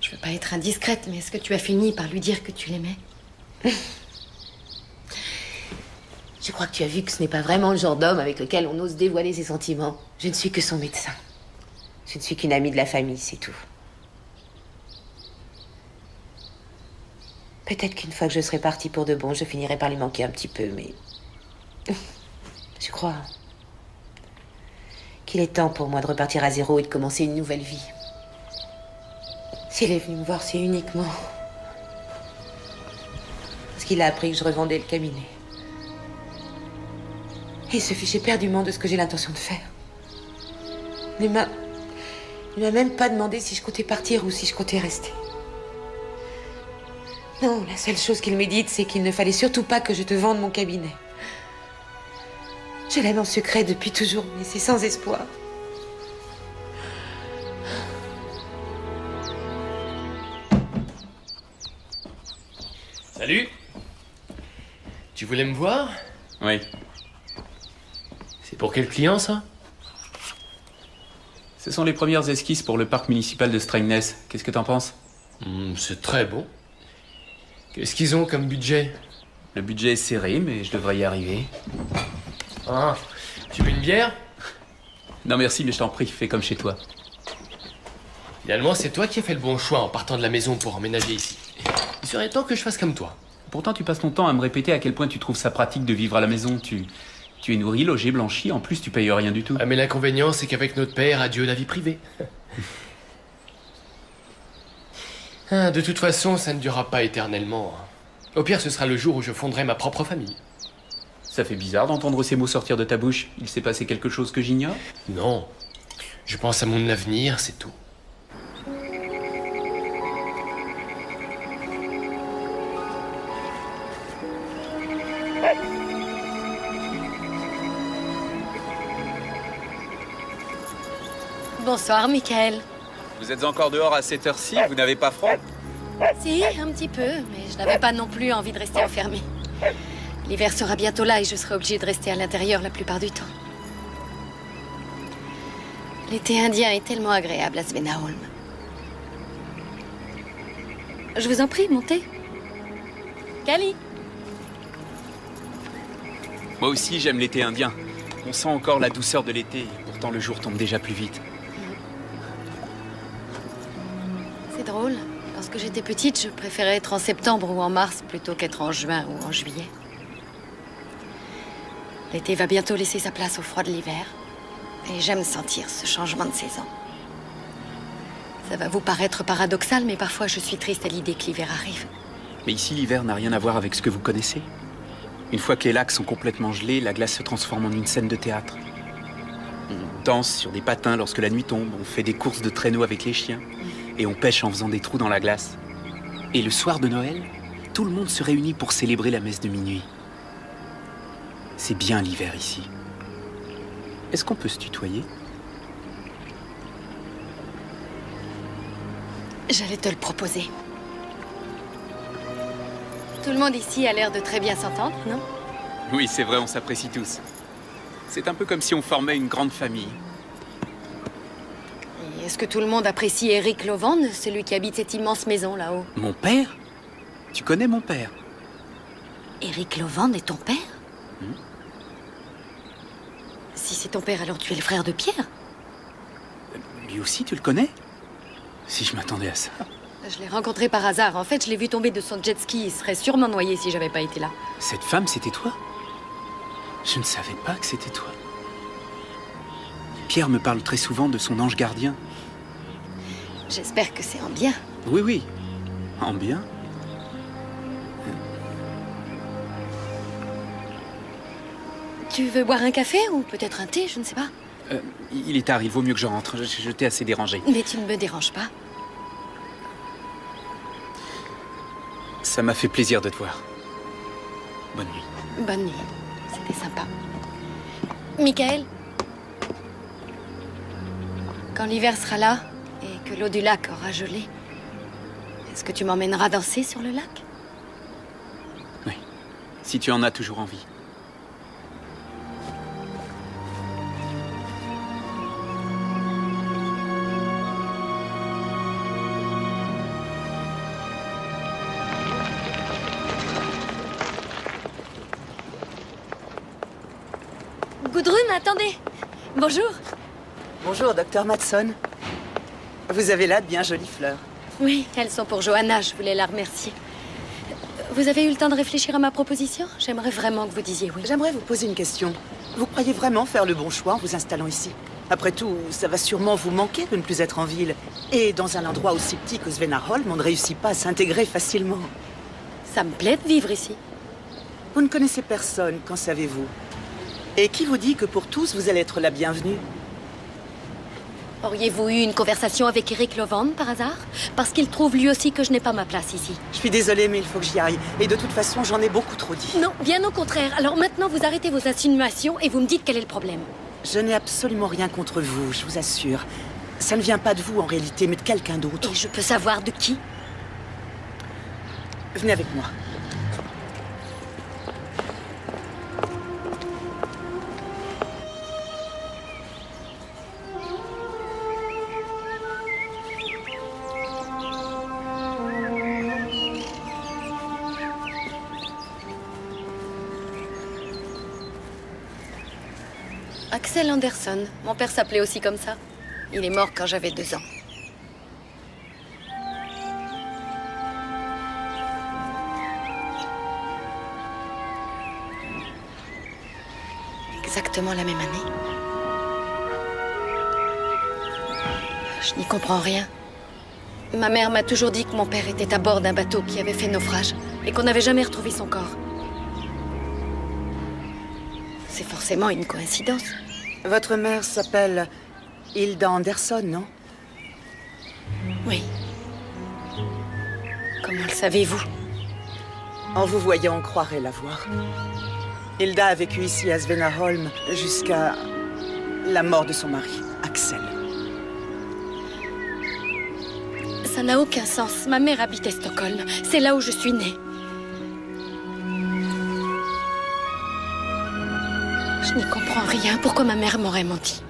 Je veux pas être indiscrète, mais est-ce que tu as fini par lui dire que tu l'aimais? Je crois que tu as vu que ce n'est pas vraiment le genre d'homme avec lequel on ose dévoiler ses sentiments. Je ne suis que son médecin. Je ne suis qu'une amie de la famille, c'est tout. Peut-être qu'une fois que je serai partie pour de bon, je finirai par lui manquer un petit peu, mais... Je crois qu'il est temps pour moi de repartir à zéro et de commencer une nouvelle vie. S'il est venu me voir, c'est uniquement parce qu'il a appris que je revendais le cabinet. Et il se fichait éperdument de ce que j'ai l'intention de faire. Il m'a même pas demandé si je comptais partir ou si je comptais rester. Non, la seule chose qu'il m'ait dite, c'est qu'il ne fallait surtout pas que je te vende mon cabinet. Je l'aime en secret depuis toujours, mais c'est sans espoir. Salut. Tu voulais me voir? Oui. C'est pour quel client, ça? Ce sont les premières esquisses pour le parc municipal de Strängnäs. Qu'est-ce que t'en penses? C'est très bon. Qu'est-ce qu'ils ont comme budget? Le budget est serré, mais je devrais y arriver. Ah, tu veux une bière? Non merci, mais je t'en prie, fais comme chez toi. Finalement, c'est toi qui as fait le bon choix en partant de la maison pour emménager ici. Il serait temps que je fasse comme toi. Pourtant, tu passes ton temps à me répéter à quel point tu trouves ça pratique de vivre à la maison. Tu es nourri, logé, blanchi, en plus tu payes rien du tout. Ah, mais l'inconvénient, c'est qu'avec notre père, adieu la vie privée. De toute façon, ça ne durera pas éternellement. Au pire, ce sera le jour où je fonderai ma propre famille. Ça fait bizarre d'entendre ces mots sortir de ta bouche. Il s'est passé quelque chose que j'ignore? Non. Je pense à mon avenir, c'est tout. Bonsoir, Michael. Vous êtes encore dehors à cette heure-ci? Vous n'avez pas froid? Si, un petit peu, mais je n'avais pas non plus envie de rester enfermée. L'hiver sera bientôt là et je serai obligée de rester à l'intérieur la plupart du temps. L'été indien est tellement agréable à Svenaholm. Je vous en prie, montez. Kali. Moi aussi, j'aime l'été indien. On sent encore la douceur de l'été, et pourtant le jour tombe déjà plus vite. C'est drôle. Lorsque j'étais petite, je préférais être en septembre ou en mars plutôt qu'être en juin ou en juillet. L'été va bientôt laisser sa place au froid de l'hiver. Et j'aime sentir ce changement de saison. Ça va vous paraître paradoxal, mais parfois je suis triste à l'idée que l'hiver arrive. Mais ici, l'hiver n'a rien à voir avec ce que vous connaissez. Une fois que les lacs sont complètement gelés, la glace se transforme en une scène de théâtre. On danse sur des patins lorsque la nuit tombe, on fait des courses de traîneau avec les chiens, et on pêche en faisant des trous dans la glace. Et le soir de Noël, tout le monde se réunit pour célébrer la messe de minuit. C'est bien l'hiver ici. Est-ce qu'on peut se tutoyer? J'allais te le proposer. Tout le monde ici a l'air de très bien s'entendre, non? Oui, c'est vrai, on s'apprécie tous. C'est un peu comme si on formait une grande famille. Et est-ce que tout le monde apprécie Eric Lovand, celui qui habite cette immense maison là-haut? Mon père? Tu connais mon père? Eric Lovand est ton père? Si c'est ton père, alors tu es le frère de Pierre? Lui aussi, tu le connais? Si je m'attendais à ça. Je l'ai rencontré par hasard. En fait, je l'ai vu tomber de son jet ski. Il serait sûrement noyé si j'avais pas été là. Cette femme, c'était toi? Je ne savais pas que c'était toi. Pierre me parle très souvent de son ange gardien. J'espère que c'est en bien. Oui, oui. En bien. Tu veux boire un café ou peut-être un thé, je ne sais pas. Il est tard, il vaut mieux que je rentre. Je t'ai assez dérangé. Mais tu ne me déranges pas. Ça m'a fait plaisir de te voir. Bonne nuit. Bonne nuit. C'était sympa. Michael, quand l'hiver sera là et que l'eau du lac aura gelé, est-ce que tu m'emmèneras danser sur le lac? Oui, si tu en as toujours envie. Gudrun, attendez. Bonjour. Bonjour, docteur Matson. Vous avez là de bien jolies fleurs. Oui, elles sont pour Johanna, je voulais la remercier. Vous avez eu le temps de réfléchir à ma proposition? J'aimerais vraiment que vous disiez oui. J'aimerais vous poser une question. Vous croyez vraiment faire le bon choix en vous installant ici? Après tout, ça va sûrement vous manquer de ne plus être en ville. Et dans un endroit aussi petit que Svenaholm, on ne réussit pas à s'intégrer facilement. Ça me plaît de vivre ici. Vous ne connaissez personne, qu'en savez-vous? Et qui vous dit que pour tous, vous allez être la bienvenue? Auriez-vous eu une conversation avec Eric Levand, par hasard? Parce qu'il trouve lui aussi que je n'ai pas ma place ici. Je suis désolée, mais il faut que j'y aille. Et de toute façon, j'en ai beaucoup trop dit. Non, bien au contraire. Alors maintenant, vous arrêtez vos insinuations et vous me dites quel est le problème. Je n'ai absolument rien contre vous, je vous assure. Ça ne vient pas de vous en réalité, mais de quelqu'un d'autre. Et je peux savoir de qui? Venez avec moi. Axel Anderson. Mon père s'appelait aussi comme ça. Il est mort quand j'avais 2 ans. Exactement la même année. Je n'y comprends rien. Ma mère m'a toujours dit que mon père était à bord d'un bateau qui avait fait naufrage et qu'on n'avait jamais retrouvé son corps. C'est forcément une coïncidence. Votre mère s'appelle Hilda Anderson, non? Oui. Comment le savez-vous? En vous voyant, on croirait la voir. Hilda a vécu ici à Svennaholm jusqu'à la mort de son mari, Axel. Ça n'a aucun sens. Ma mère habitait Stockholm. C'est là où je suis née. Je n'y comprends rien. Pourquoi ma mère m'aurait menti?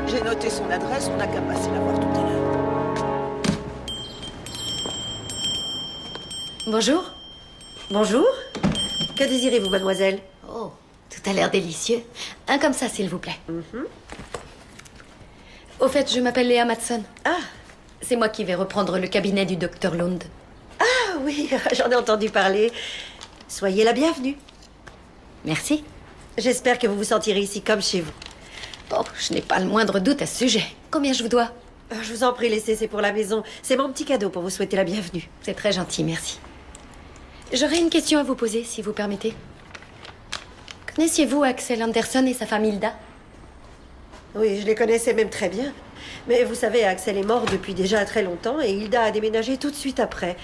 J'ai noté son adresse, on n'a qu'à passer la voir tout à l'heure. Bonjour. Bonjour. Que désirez-vous, mademoiselle? Oh, tout a l'air délicieux. Un comme ça, s'il vous plaît. Au fait, je m'appelle Léa Matson. Ah. C'est moi qui vais reprendre le cabinet du docteur Lund. Ah oui, j'en ai entendu parler. Soyez la bienvenue. Merci. J'espère que vous vous sentirez ici comme chez vous. Oh, je n'ai pas le moindre doute à ce sujet. Combien je vous dois? Je vous en prie, laissez, c'est pour la maison. C'est mon petit cadeau pour vous souhaiter la bienvenue. C'est très gentil, merci. J'aurais une question à vous poser, si vous permettez. Connaissiez-vous Axel Anderson et sa femme Hilda? Oui, je les connaissais même très bien. Mais vous savez, Axel est mort depuis déjà très longtemps et Hilda a déménagé tout de suite après.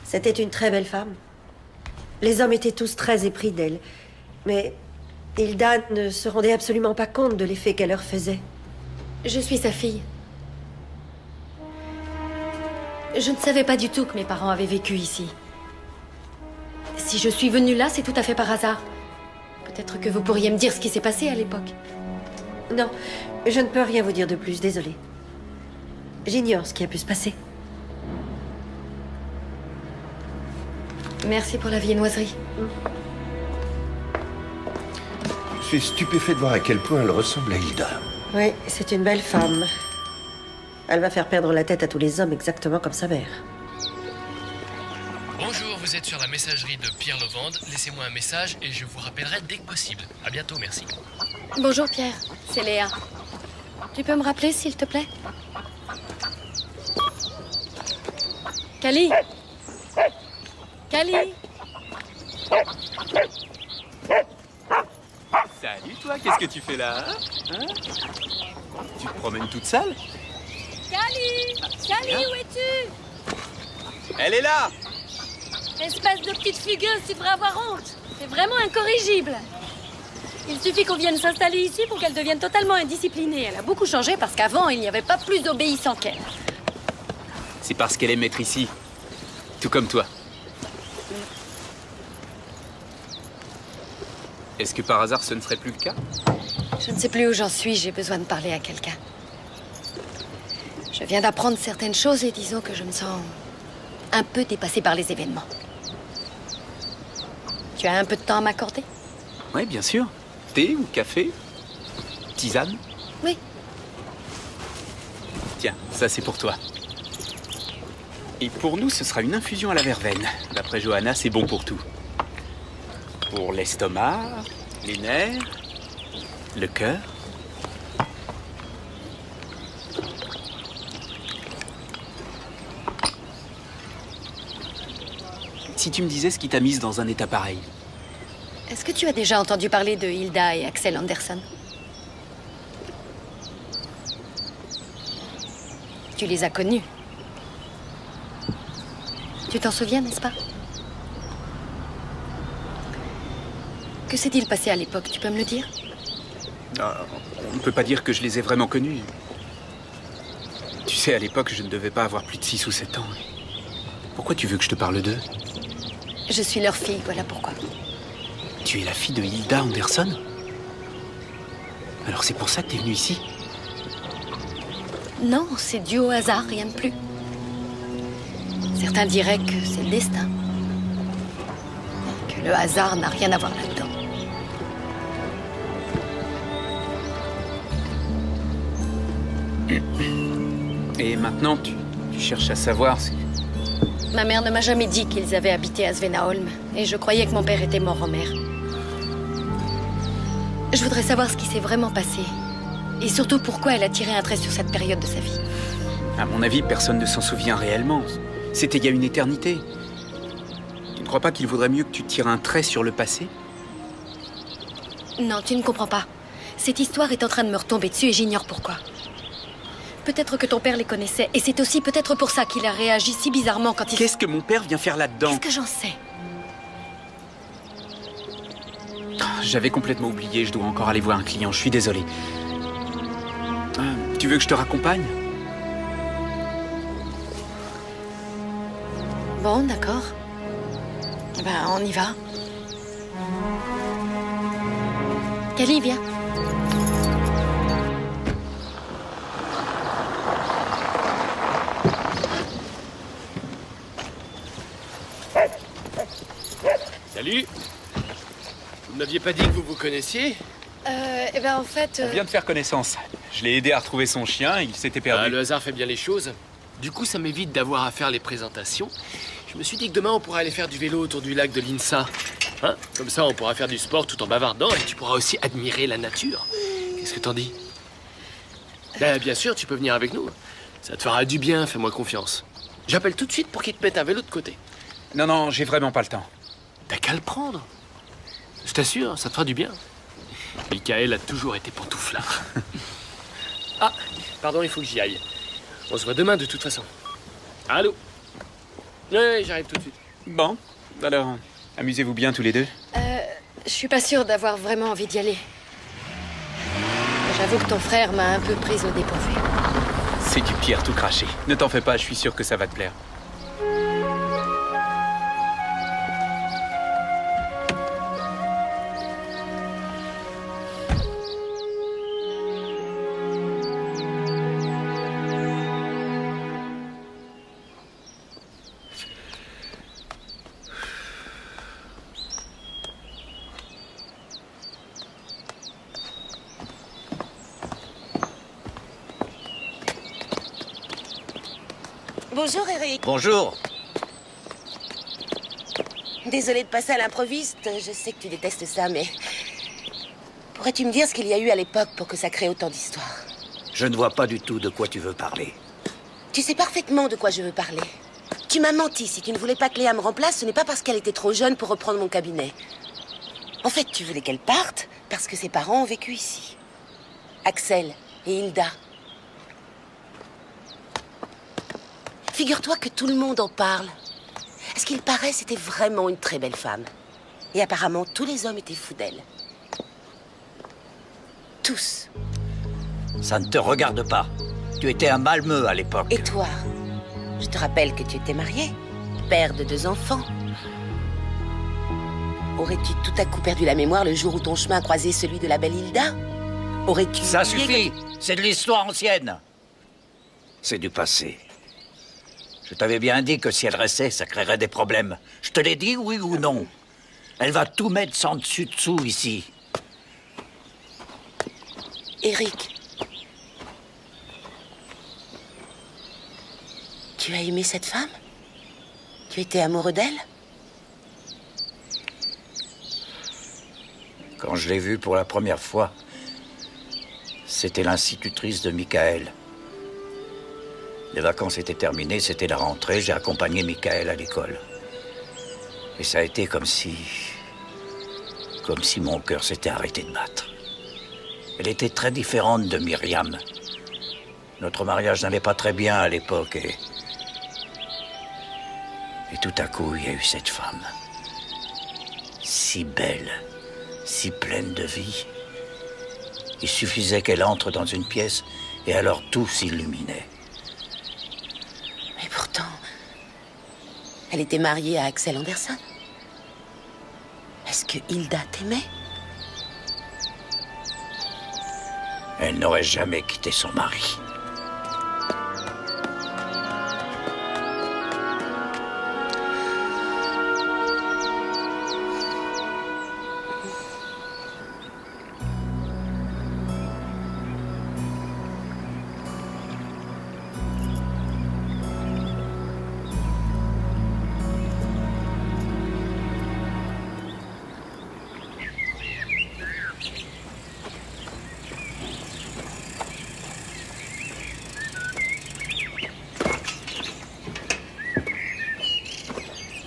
C'était une très belle femme. Les hommes étaient tous très épris d'elle. Mais Hilda ne se rendait absolument pas compte de l'effet qu'elle leur faisait. Je suis sa fille. Je ne savais pas du tout que mes parents avaient vécu ici. Si je suis venue là, c'est tout à fait par hasard. Peut-être que vous pourriez me dire ce qui s'est passé à l'époque. Non, je ne peux rien vous dire de plus, désolée. J'ignore ce qui a pu se passer. Merci pour la viennoiserie. Je suis stupéfait de voir à quel point elle ressemble à Hilda. Oui, c'est une belle femme. Elle va faire perdre la tête à tous les hommes exactement comme sa mère. Bonjour, vous êtes sur la messagerie de Pierre Levand. Laissez-moi un message et je vous rappellerai dès que possible. À bientôt, merci. Bonjour Pierre, c'est Léa. Tu peux me rappeler, s'il te plaît? Cali? Cali? Salut toi, qu'est-ce que tu fais là? Hein? Tu te promènes toute seule? Cali! Cali, où es-tu? Elle est là! Espèce de petite fugueuse, tu devrais avoir honte. C'est vraiment incorrigible. Il suffit qu'on vienne s'installer ici pour qu'elle devienne totalement indisciplinée. Elle a beaucoup changé parce qu'avant, il n'y avait pas plus obéissant qu'elle. C'est parce qu'elle est maître ici. Tout comme toi. Est-ce que par hasard ce ne serait plus le cas? Je ne sais plus où j'en suis, j'ai besoin de parler à quelqu'un. Je viens d'apprendre certaines choses et disons que je me sens un peu dépassée par les événements. Tu as un peu de temps à m'accorder? Oui, bien sûr. Thé ou café? tisane? Oui. Tiens, ça c'est pour toi. Et pour nous, ce sera une infusion à la verveine. D'après Johanna, c'est bon pour tout. Pour l'estomac, les nerfs, le cœur. Si tu me disais ce qui t'a mise dans un état pareil. Est-ce que tu as déjà entendu parler de Hilda et Axel Anderson? Tu les as connus. Tu t'en souviens, n'est-ce pas? Que s'est-il passé à l'époque, tu peux me le dire? On ne peut pas dire que je les ai vraiment connus. Tu sais, à l'époque, je ne devais pas avoir plus de 6 ou 7 ans. Pourquoi tu veux que je te parle d'eux? Je suis leur fille, voilà pourquoi. Tu es la fille de Hilda Anderson? Alors c'est pour ça que t'es venue ici? Non, c'est dû au hasard, rien de plus. Certains diraient que c'est le destin. Que le hasard n'a rien à voir là-dedans. Et maintenant, tu cherches à savoir si... Ma mère ne m'a jamais dit qu'ils avaient habité à Svenaholm, et je croyais que mon père était mort en mer. Je voudrais savoir ce qui s'est vraiment passé, et surtout pourquoi elle a tiré un trait sur cette période de sa vie. À mon avis, personne ne s'en souvient réellement. C'était il y a une éternité. Tu ne crois pas qu'il vaudrait mieux que tu tires un trait sur le passé? Non, tu ne comprends pas. Cette histoire est en train de me retomber dessus et j'ignore pourquoi. Peut-être que ton père les connaissait, et c'est aussi peut-être pour ça qu'il a réagi si bizarrement quand il... Qu'est-ce que mon père vient faire là-dedans? Qu'est-ce que j'en sais? J'avais complètement oublié, je dois encore aller voir un client, je suis désolé. Tu veux que je te raccompagne? Bon, d'accord. Ben, on y va. Cali, viens. Salut. Vous ne m'aviez pas dit que vous vous connaissiez? Eh ben, en fait... On vient de faire connaissance. Je l'ai aidé à retrouver son chien, il s'était perdu. Ah, le hasard fait bien les choses. Du coup, ça m'évite d'avoir à faire les présentations. Je me suis dit que demain, on pourrait aller faire du vélo autour du lac de l'Insa. Hein? Comme ça, on pourra faire du sport tout en bavardant et tu pourras aussi admirer la nature. Qu'est-ce que t'en dis? Ben, bien sûr, tu peux venir avec nous. Ça te fera du bien, fais-moi confiance. J'appelle tout de suite pour qu'il te mette un vélo de côté. Non, non, j'ai vraiment pas le temps. T'as qu'à le prendre. Je t'assure, ça te fera du bien. Michael a toujours été pantouflard. Ah, pardon, il faut que j'y aille. On se voit demain de toute façon. Allô? Oui, j'arrive tout de suite. Bon, alors, amusez-vous bien tous les deux. Je suis pas sûre d'avoir vraiment envie d'y aller. J'avoue que ton frère m'a un peu prise au dépourvu. C'est du Pierre tout craché. Ne t'en fais pas, je suis sûr que ça va te plaire. Bonjour, Eric. Bonjour. Désolée de passer à l'improviste. Je sais que tu détestes ça, mais... Pourrais-tu me dire ce qu'il y a eu à l'époque pour que ça crée autant d'histoires? Je ne vois pas du tout de quoi tu veux parler. Tu sais parfaitement de quoi je veux parler. Tu m'as menti. Si tu ne voulais pas que Léa me remplace, ce n'est pas parce qu'elle était trop jeune pour reprendre mon cabinet. En fait, tu voulais qu'elle parte parce que ses parents ont vécu ici. Axel et Hilda. Figure-toi que tout le monde en parle. À ce qu'il paraît, c'était vraiment une très belle femme. Et apparemment, tous les hommes étaient fous d'elle. Tous. Ça ne te regarde pas. Tu étais à Malmö à l'époque. Et toi? Je te rappelle que tu étais marié, père de 2 enfants. Aurais-tu tout à coup perdu la mémoire le jour où ton chemin croisait celui de la belle Hilda? Aurais-tu... Ça suffit. C'est de l'histoire ancienne. C'est du passé. Je t'avais bien dit que si elle restait, ça créerait des problèmes. Je te l'ai dit, oui ou non? Elle va tout mettre sans dessus-dessous ici. Eric. Tu as aimé cette femme? Tu étais amoureux d'elle? Quand je l'ai vue pour la première fois, c'était l'institutrice de Michael. Les vacances étaient terminées, c'était la rentrée, j'ai accompagné Michael à l'école. Et ça a été comme si mon cœur s'était arrêté de battre. Elle était très différente de Myriam. Notre mariage n'allait pas très bien à l'époque et tout à coup, il y a eu cette femme. Si belle, si pleine de vie. Il suffisait qu'elle entre dans une pièce et alors tout s'illuminait. Mais pourtant, elle était mariée à Axel Anderson. Est-ce que Hilda t'aimait? Elle n'aurait jamais quitté son mari.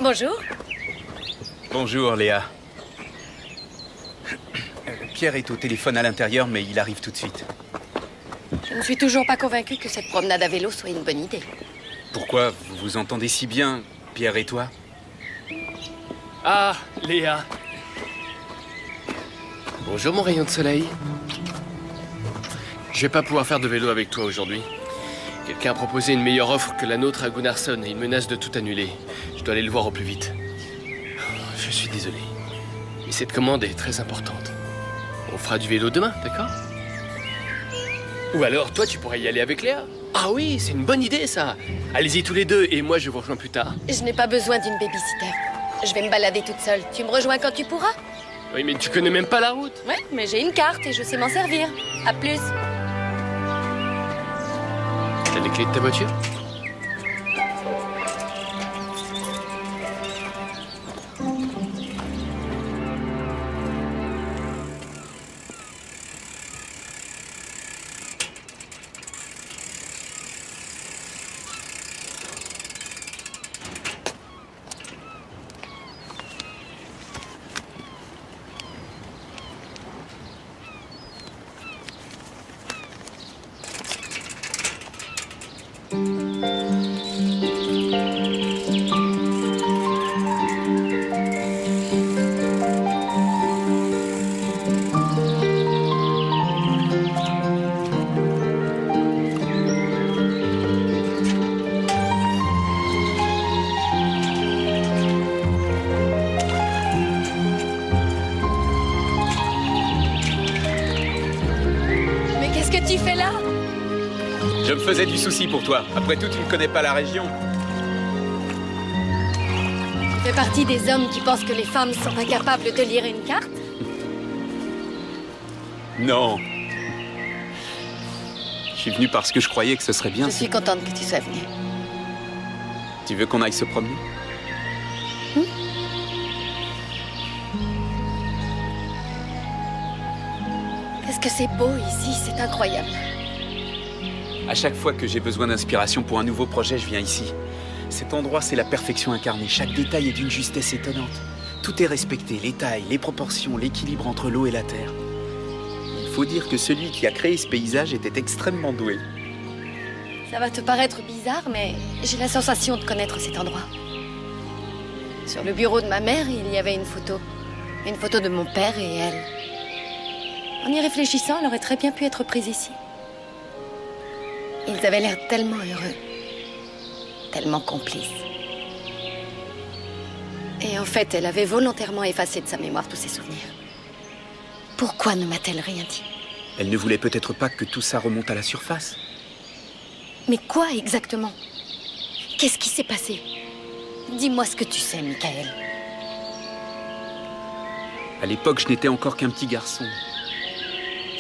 Bonjour. Bonjour, Léa. Pierre est au téléphone à l'intérieur, mais il arrive tout de suite. Je ne suis toujours pas convaincue que cette promenade à vélo soit une bonne idée. Pourquoi? Vous vous entendez si bien, Pierre et toi? Ah, Léa. Bonjour, mon rayon de soleil. Je vais pas pouvoir faire de vélo avec toi aujourd'hui. Quelqu'un a proposé une meilleure offre que la nôtre à Gunnarsson et il menace de tout annuler. Je dois aller le voir au plus vite. Je suis désolé. Mais cette commande est très importante. On fera du vélo demain, d'accord? Ou alors, toi, tu pourrais y aller avec Léa. Ah oui, c'est une bonne idée, ça. Allez-y tous les deux et moi, je vous rejoins plus tard. Je n'ai pas besoin d'une babysitter. Je vais me balader toute seule. Tu me rejoins quand tu pourras? Oui, mais tu connais même pas la route. Ouais, mais j'ai une carte et je sais m'en servir. À plus. T'as les clés de ta voiture? Je me faisais du souci pour toi. Après tout, tu ne connais pas la région. Tu fais partie des hommes qui pensent que les femmes sont incapables de lire une carte? Non. Je suis venu parce que je croyais que ce serait bien. Je suis contente que tu sois venue. Tu veux qu'on aille se promener? Qu'est-ce que c'est beau ici, c'est incroyable. À chaque fois que j'ai besoin d'inspiration pour un nouveau projet, je viens ici. Cet endroit, c'est la perfection incarnée. Chaque détail est d'une justesse étonnante. Tout est respecté, les tailles, les proportions, l'équilibre entre l'eau et la terre. Il faut dire que celui qui a créé ce paysage était extrêmement doué. Ça va te paraître bizarre, mais j'ai la sensation de connaître cet endroit. Sur le bureau de ma mère, il y avait une photo. Une photo de mon père et elle. En y réfléchissant, elle aurait très bien pu être prise ici. Ils avaient l'air tellement heureux, tellement complices. Et en fait, elle avait volontairement effacé de sa mémoire tous ses souvenirs. Pourquoi ne m'a-t-elle rien dit? Elle ne voulait peut-être pas que tout ça remonte à la surface. Mais quoi exactement? Qu'est-ce qui s'est passé? Dis-moi ce que tu sais, Michael. À l'époque, je n'étais encore qu'un petit garçon.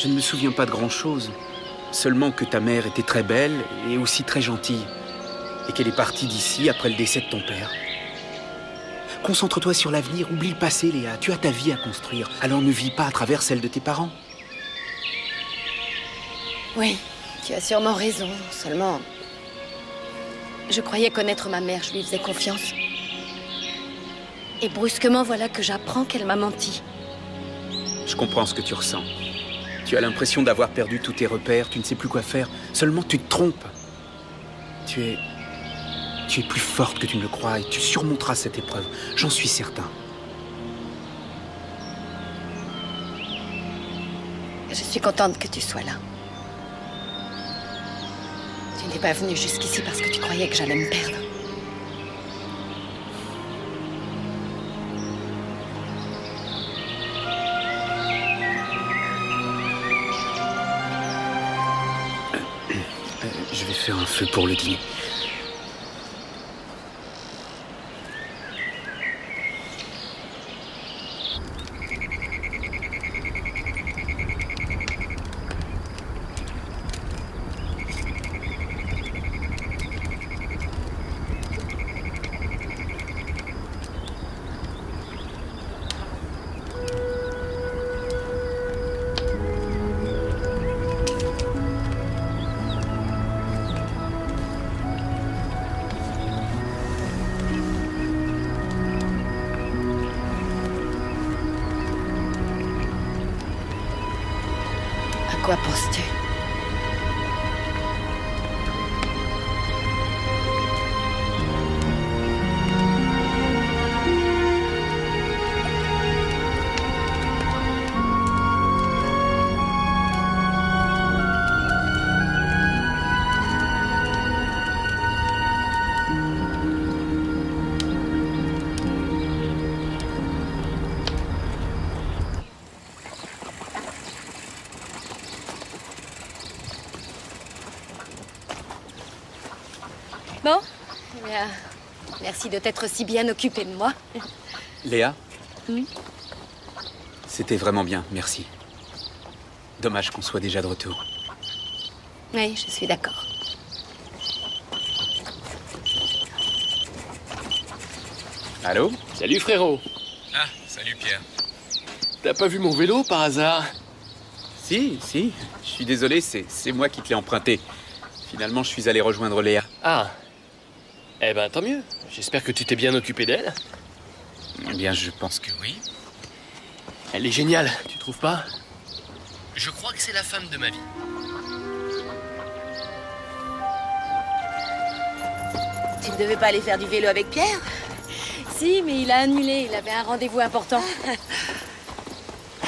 Je ne me souviens pas de grand-chose. Seulement que ta mère était très belle et aussi très gentille. Et qu'elle est partie d'ici après le décès de ton père. Concentre-toi sur l'avenir, oublie le passé, Léa. Tu as ta vie à construire, alors ne vis pas à travers celle de tes parents. Oui, tu as sûrement raison. Seulement, je croyais connaître ma mère, je lui faisais confiance. Et brusquement, voilà que j'apprends qu'elle m'a menti. Je comprends ce que tu ressens. Tu as l'impression d'avoir perdu tous tes repères, tu ne sais plus quoi faire. Seulement, tu te trompes. Tu es plus forte que tu ne le crois et tu surmonteras cette épreuve. J'en suis certain. Je suis contente que tu sois là. Tu n'es pas venue jusqu'ici parce que tu croyais que j'allais me perdre. Je vais faire un feu pour le dîner. À quoi penses-tu? Bon, eh bien, merci de t'être si bien occupée de moi. Léa? Oui. C'était vraiment bien, merci. Dommage qu'on soit déjà de retour. Oui, je suis d'accord. Allô? Salut frérot. Ah, salut Pierre. T'as pas vu mon vélo par hasard? Si. Je suis désolé, c'est moi qui te l'ai emprunté. Finalement, je suis allé rejoindre Léa. Ah. Eh ben, tant mieux. J'espère que tu t'es bien occupé d'elle. Eh bien, je pense que oui. Elle est géniale, tu trouves pas? Je crois que c'est la femme de ma vie. Tu ne devais pas aller faire du vélo avec Pierre? Si, mais il a annulé. Il avait un rendez-vous important.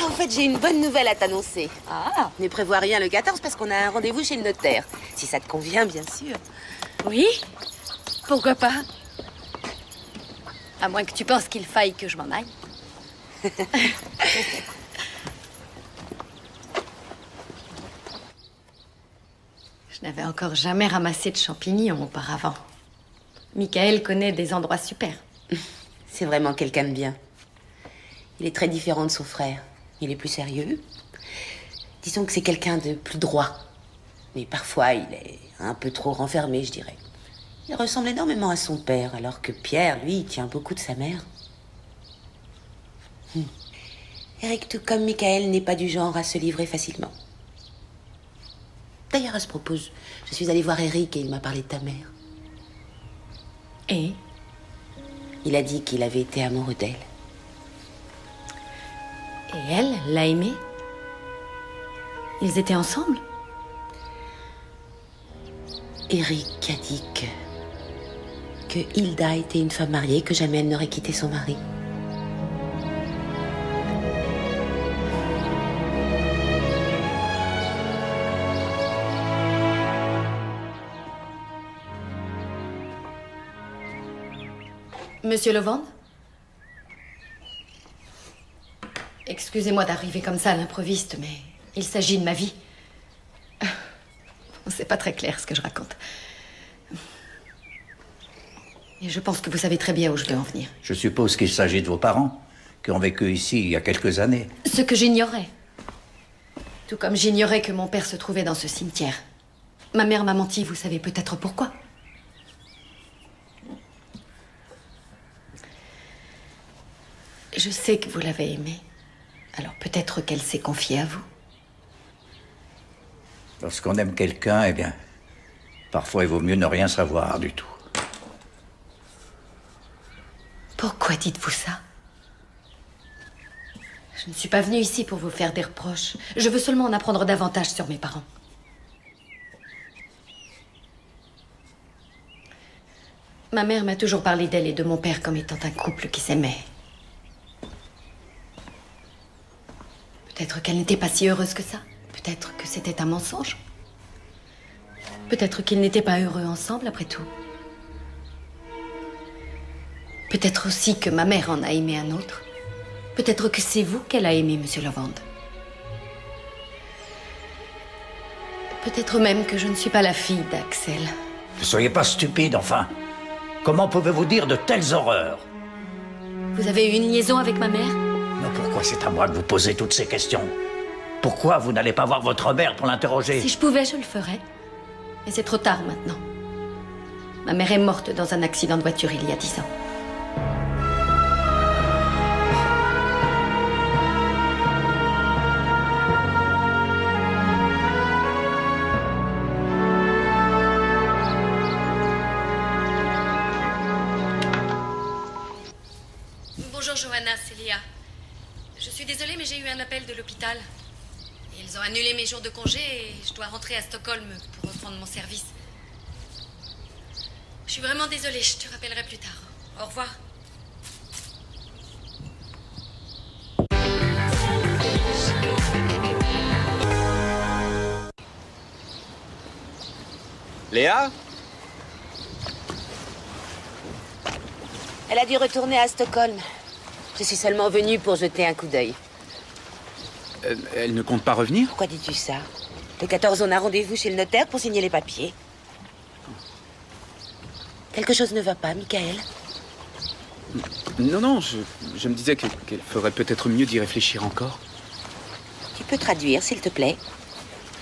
En fait, j'ai une bonne nouvelle à t'annoncer. Ah. Ne prévois rien le 14 parce qu'on a un rendez-vous chez le notaire. Si ça te convient, bien sûr. Oui? Pourquoi pas? À moins que tu penses qu'il faille que je m'en aille. Je n'avais encore jamais ramassé de champignons auparavant. Michael connaît des endroits super. C'est vraiment quelqu'un de bien. Il est très différent de son frère. Il est plus sérieux. Disons que c'est quelqu'un de plus droit. Mais parfois, il est un peu trop renfermé, je dirais. Il ressemble énormément à son père, alors que Pierre, lui, il tient beaucoup de sa mère. Eric, tout comme Michael, n'est pas du genre à se livrer facilement. D'ailleurs, à ce propos, je suis allée voir Eric et il m'a parlé de ta mère. Et? Il a dit qu'il avait été amoureux d'elle. Et elle l'a aimé? Ils étaient ensemble? Eric a dit que Hilda était une femme mariée, que jamais elle n'aurait quitté son mari. Monsieur Levende? Excusez-moi d'arriver comme ça à l'improviste, mais il s'agit de ma vie. C'est pas très clair ce que je raconte. Et je pense que vous savez très bien où je veux en venir. Je suppose qu'il s'agit de vos parents, qui ont vécu ici il y a quelques années. Ce que j'ignorais. Tout comme j'ignorais que mon père se trouvait dans ce cimetière. Ma mère m'a menti, vous savez peut-être pourquoi. Je sais que vous l'avez aimée. Alors peut-être qu'elle s'est confiée à vous. Lorsqu'on aime quelqu'un, eh bien, parfois il vaut mieux ne rien savoir du tout. Pourquoi dites-vous ça? Je ne suis pas venue ici pour vous faire des reproches. Je veux seulement en apprendre davantage sur mes parents. Ma mère m'a toujours parlé d'elle et de mon père comme étant un couple qui s'aimait. Peut-être qu'elle n'était pas si heureuse que ça. Peut-être que c'était un mensonge. Peut-être qu'ils n'étaient pas heureux ensemble, après tout. Peut-être aussi que ma mère en a aimé un autre. Peut-être que c'est vous qu'elle a aimé, Monsieur Lavande. Peut-être même que je ne suis pas la fille d'Axel. Ne soyez pas stupide, enfin. Comment pouvez-vous dire de telles horreurs? Vous avez eu une liaison avec ma mère? Mais pourquoi c'est à moi de vous poser toutes ces questions? Pourquoi vous n'allez pas voir votre mère pour l'interroger? Si je pouvais, je le ferais. Mais c'est trop tard maintenant. Ma mère est morte dans un accident de voiture il y a 10 ans. Bonjour Johanna, c'est Léa. Je suis désolée, mais j'ai eu un appel de l'hôpital. Ils ont annulé mes jours de congé et je dois rentrer à Stockholm pour reprendre mon service. Je suis vraiment désolée, je te rappellerai plus tard. Au revoir. Léa? Elle a dû retourner à Stockholm. Je suis seulement venue pour jeter un coup d'œil. Elle ne compte pas revenir? Pourquoi dis-tu ça? Le 14, on a rendez-vous chez le notaire pour signer les papiers. Quelque chose ne va pas, Michael? Non, je me disais qu'elle ferait peut-être mieux d'y réfléchir encore. Tu peux traduire, s'il te plaît?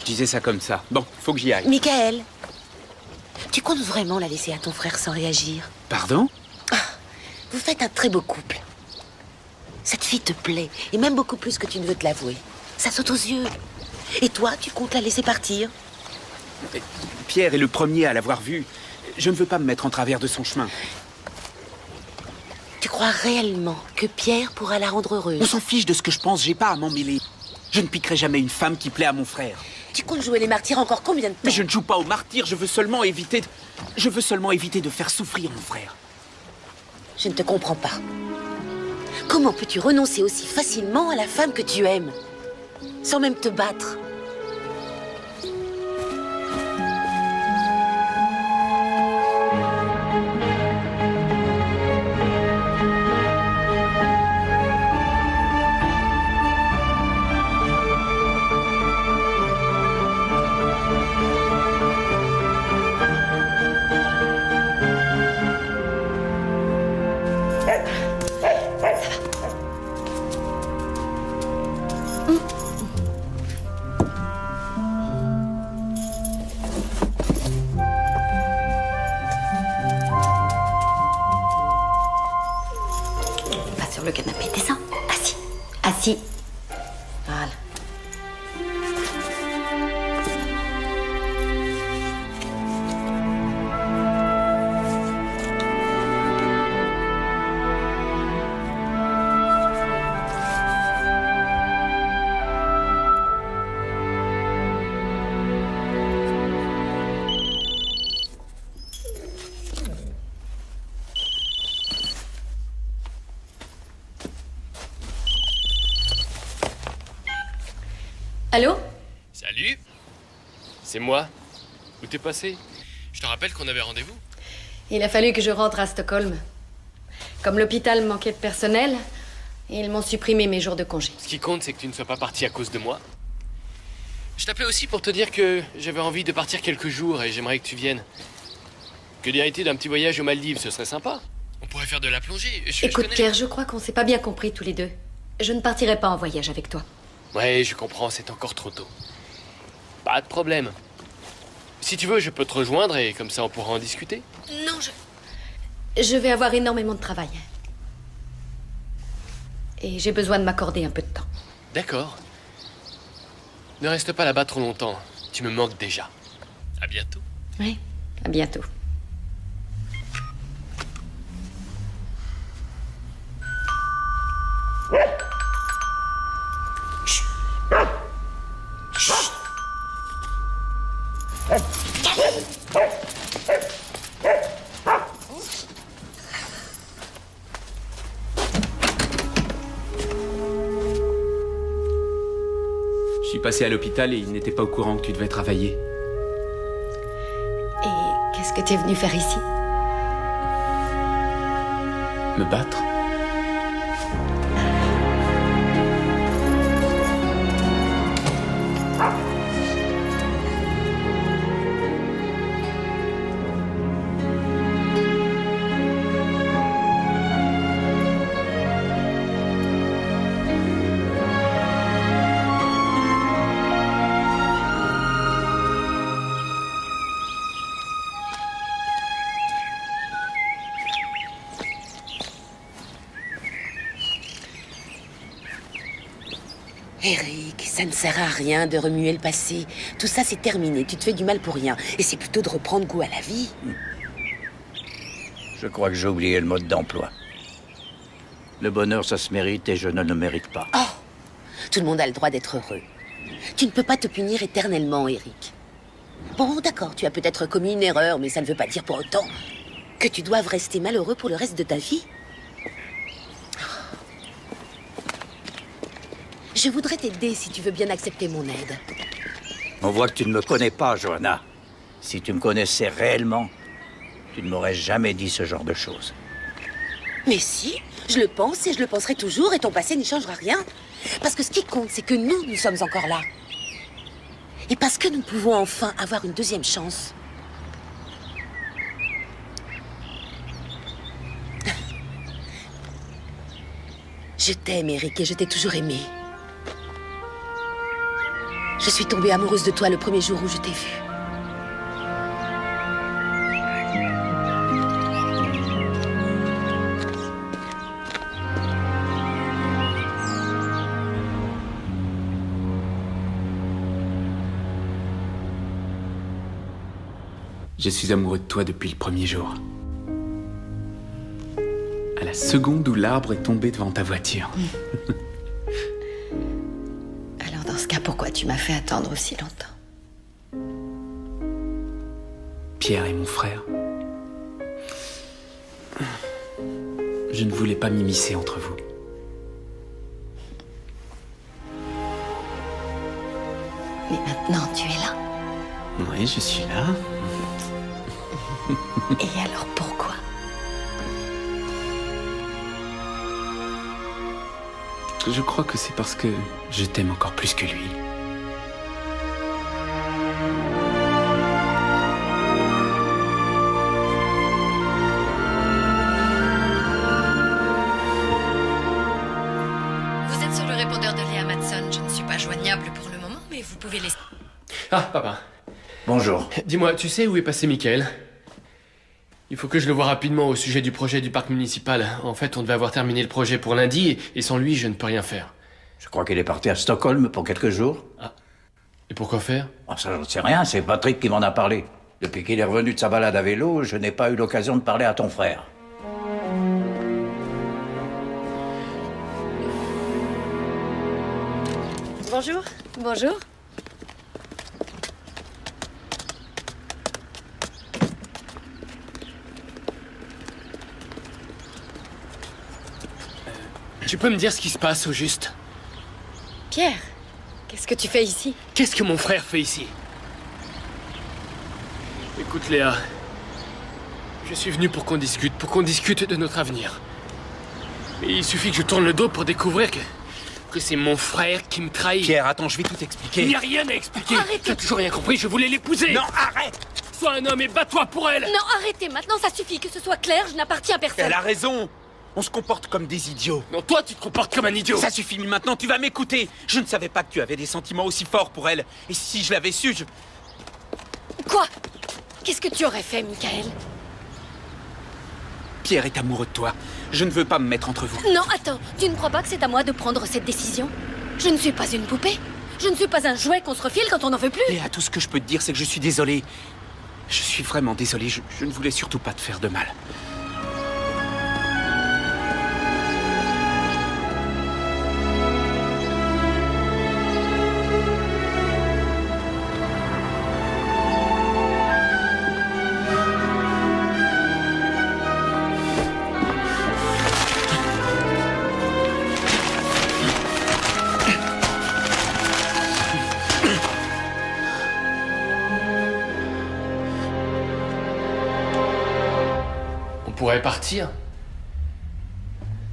Je disais ça comme ça. Bon, faut que j'y aille. Michael, tu comptes vraiment la laisser à ton frère sans réagir? Pardon? Vous faites un très beau couple. Cette fille te plaît, et même beaucoup plus que tu ne veux te l'avouer. Ça saute aux yeux. Et toi, tu comptes la laisser partir? Pierre est le premier à l'avoir vue. Je ne veux pas me mettre en travers de son chemin. Tu crois réellement que Pierre pourra la rendre heureuse? On s'en fiche de ce que je pense, j'ai pas à m'en mêler. Je ne piquerai jamais une femme qui plaît à mon frère. Tu comptes jouer les martyrs encore combien de temps? Mais je ne joue pas aux martyrs, je veux seulement éviter de faire souffrir mon frère. Je ne te comprends pas. Comment peux-tu renoncer aussi facilement à la femme que tu aimes, sans même te battre? Sur le canapé, descends. Assis. Assis. Voilà. Allô? Salut. C'est moi. Où t'es passé? Je te rappelle qu'on avait rendez-vous. Il a fallu que je rentre à Stockholm. Comme l'hôpital manquait de personnel, ils m'ont supprimé mes jours de congé. Ce qui compte, c'est que tu ne sois pas parti à cause de moi. Je t'appelais aussi pour te dire que j'avais envie de partir quelques jours et j'aimerais que tu viennes. Que d'hériter d'un petit voyage aux Maldives, ce serait sympa. On pourrait faire de la plongée. Écoute, Pierre, je crois qu'on s'est pas bien compris tous les deux. Je ne partirai pas en voyage avec toi. Ouais, je comprends, c'est encore trop tôt. Pas de problème. Si tu veux, je peux te rejoindre et comme ça on pourra en discuter. Non, je vais avoir énormément de travail. Et j'ai besoin de m'accorder un peu de temps. D'accord. Ne reste pas là-bas trop longtemps. Tu me manques déjà. À bientôt. Oui, à bientôt. Je suis passé à l'hôpital et ils n'étaient pas au courant que tu devais travailler. Et qu'est-ce que tu es venu faire ici? Me battre? Eric, ça ne sert à rien de remuer le passé. Tout ça, c'est terminé. Tu te fais du mal pour rien. Et c'est plutôt de reprendre goût à la vie. Je crois que j'ai oublié le mode d'emploi. Le bonheur, ça se mérite et je ne le mérite pas. Oh! Tout le monde a le droit d'être heureux. Tu ne peux pas te punir éternellement, Eric. Bon, d'accord, tu as peut-être commis une erreur, mais ça ne veut pas dire pour autant que tu doives rester malheureux pour le reste de ta vie. Je voudrais t'aider si tu veux bien accepter mon aide. On voit que tu ne me connais pas, Johanna. Si tu me connaissais réellement, tu ne m'aurais jamais dit ce genre de choses. Mais si, je le pense et je le penserai toujours et ton passé n'y changera rien. Parce que ce qui compte, c'est que nous sommes encore là. Et parce que nous pouvons enfin avoir une deuxième chance. Je t'aime, Eric, et je t'ai toujours aimé. Je suis tombée amoureuse de toi le premier jour où je t'ai vu. Je suis amoureux de toi depuis le premier jour. À la seconde où l'arbre est tombé devant ta voiture. Alors dans ce cas, pourquoi tu m'as fait attendre aussi longtemps? Pierre est mon frère. Je ne voulais pas m'immiscer entre vous. Mais maintenant, tu es là. Oui, je suis là. Et alors pourquoi? Je crois que c'est parce que je t'aime encore plus que lui. Vous êtes sur le répondeur de Léa Matson. Je ne suis pas joignable pour le moment, mais vous pouvez laisser... Ah, papa. Bonjour. Dis-moi, tu sais où est passé Michael? Il faut que je le voie rapidement au sujet du projet du parc municipal. En fait, on devait avoir terminé le projet pour lundi, et sans lui, je ne peux rien faire. Je crois qu'il est parti à Stockholm pour quelques jours. Ah. Et pourquoi faire? Oh, ça, j'en sais rien, c'est Patrick qui m'en a parlé. Depuis qu'il est revenu de sa balade à vélo, je n'ai pas eu l'occasion de parler à ton frère. Bonjour. Bonjour. Tu peux me dire ce qui se passe au juste? Pierre, qu'est-ce que tu fais ici? Qu'est-ce que mon frère fait ici? Écoute, Léa. Je suis venu pour qu'on discute de notre avenir. Mais il suffit que je tourne le dos pour découvrir que c'est mon frère qui me trahit. Pierre, attends, je vais tout expliquer. Il n'y a rien à expliquer. Arrêtez. T'as toujours rien compris, je voulais l'épouser. Non, arrête! Sois un homme et bats-toi pour elle. Non, arrêtez, maintenant ça suffit, que ce soit clair, je n'appartiens à personne. Elle a raison! On se comporte comme des idiots. Non, toi, tu te comportes comme un idiot. Ça suffit maintenant, tu vas m'écouter. Je ne savais pas que tu avais des sentiments aussi forts pour elle. Et si je l'avais su, je... Quoi? Qu'est-ce que tu aurais fait, Michael? Pierre est amoureux de toi. Je ne veux pas me mettre entre vous. Non, attends, tu ne crois pas que c'est à moi de prendre cette décision? Je ne suis pas une poupée. Je ne suis pas un jouet qu'on se refile quand on n'en veut plus. Léa, tout ce que je peux te dire, c'est que je suis désolé. Je suis vraiment désolé. Je ne voulais surtout pas te faire de mal. On pourrait partir.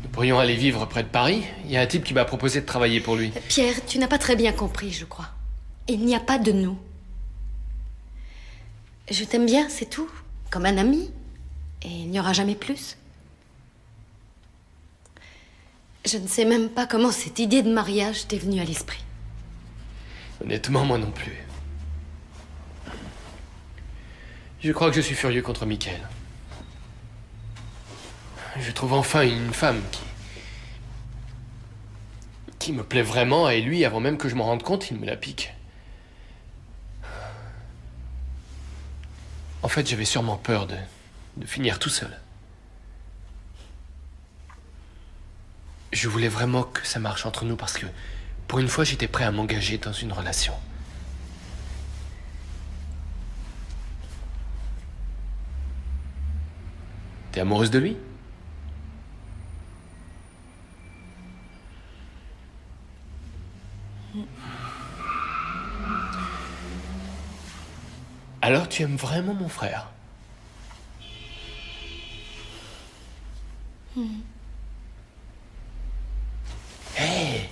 Nous pourrions aller vivre près de Paris. Il y a un type qui m'a proposé de travailler pour lui. Pierre, tu n'as pas très bien compris, je crois. Il n'y a pas de nous. Je t'aime bien, c'est tout. Comme un ami. Et il n'y aura jamais plus. Je ne sais même pas comment cette idée de mariage t'est venue à l'esprit. Honnêtement, moi non plus. Je crois que je suis furieux contre Michael. Je trouve enfin une femme qui me plaît vraiment, et lui, avant même que je m'en rende compte, il me la pique. En fait, j'avais sûrement peur de finir tout seul. Je voulais vraiment que ça marche entre nous parce que, pour une fois, j'étais prêt à m'engager dans une relation. T'es amoureuse de lui ? Alors tu aimes vraiment mon frère? Hey,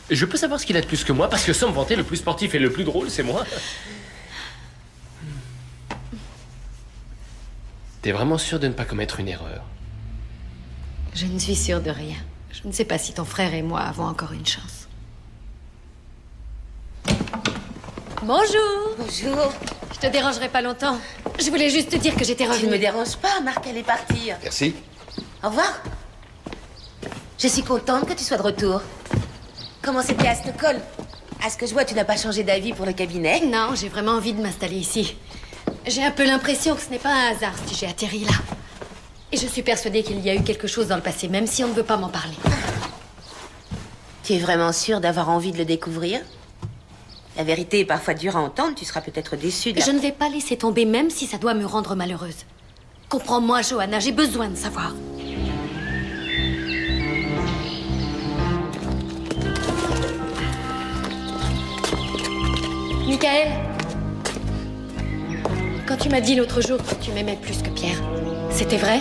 je peux savoir ce qu'il a de plus que moi, parce que sans me vanter, le plus sportif et le plus drôle, c'est moi. T'es vraiment sûr de ne pas commettre une erreur? Je ne suis sûre de rien. Je ne sais pas si ton frère et moi avons encore une chance. Bonjour. Bonjour. Je te dérangerai pas longtemps. Je voulais juste te dire que j'étais revenue. Tu ne me déranges pas, Marc, elle est partie. Merci. Au revoir. Je suis contente que tu sois de retour. Comment c'était à Stockholm? À ce que je vois, tu n'as pas changé d'avis pour le cabinet? Non, j'ai vraiment envie de m'installer ici. J'ai un peu l'impression que ce n'est pas un hasard si j'ai atterri là. Et je suis persuadée qu'il y a eu quelque chose dans le passé, même si on ne veut pas m'en parler. Tu es vraiment sûre d'avoir envie de le découvrir? La vérité est parfois dure à entendre, tu seras peut-être déçue de la... Je ne vais pas laisser tomber, même si ça doit me rendre malheureuse. Comprends-moi, Johanna, j'ai besoin de savoir. Michael, quand tu m'as dit l'autre jour que tu m'aimais plus que Pierre, c'était vrai?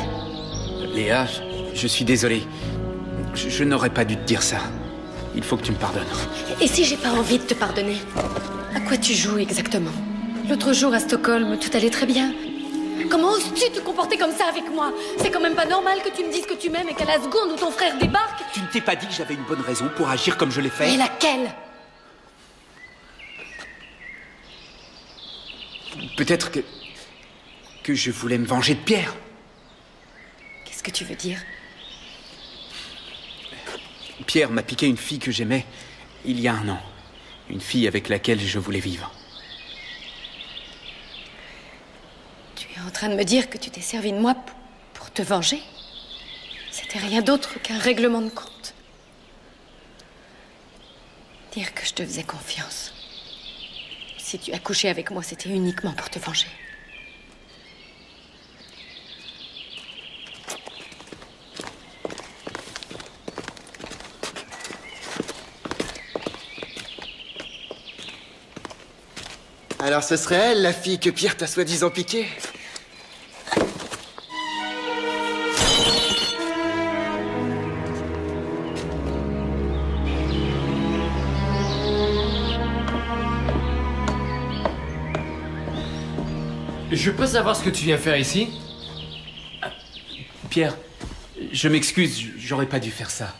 Léa, je suis désolé. Je n'aurais pas dû te dire ça. Il faut que tu me pardonnes. Et si j'ai pas envie de te pardonner? À quoi tu joues exactement? L'autre jour à Stockholm, tout allait très bien. Comment oses-tu te comporter comme ça avec moi? C'est quand même pas normal que tu me dises que tu m'aimes et qu'à la seconde où ton frère débarque... Tu ne t'es pas dit que j'avais une bonne raison pour agir comme je l'ai fait? Et laquelle? Peut-être que je voulais me venger de Pierre. Qu'est-ce que tu veux dire? Pierre m'a piqué une fille que j'aimais il y a 1 an. Une fille avec laquelle je voulais vivre. Tu es en train de me dire que tu t'es servi de moi pour te venger? C'était rien d'autre qu'un règlement de compte. Dire que je te faisais confiance. Si tu as couché avec moi, c'était uniquement pour te venger. Alors ce serait elle, la fille que Pierre t'a soi-disant piquée? Je peux savoir ce que tu viens faire ici? Pierre, Je m'excuse, j'aurais pas dû faire ça.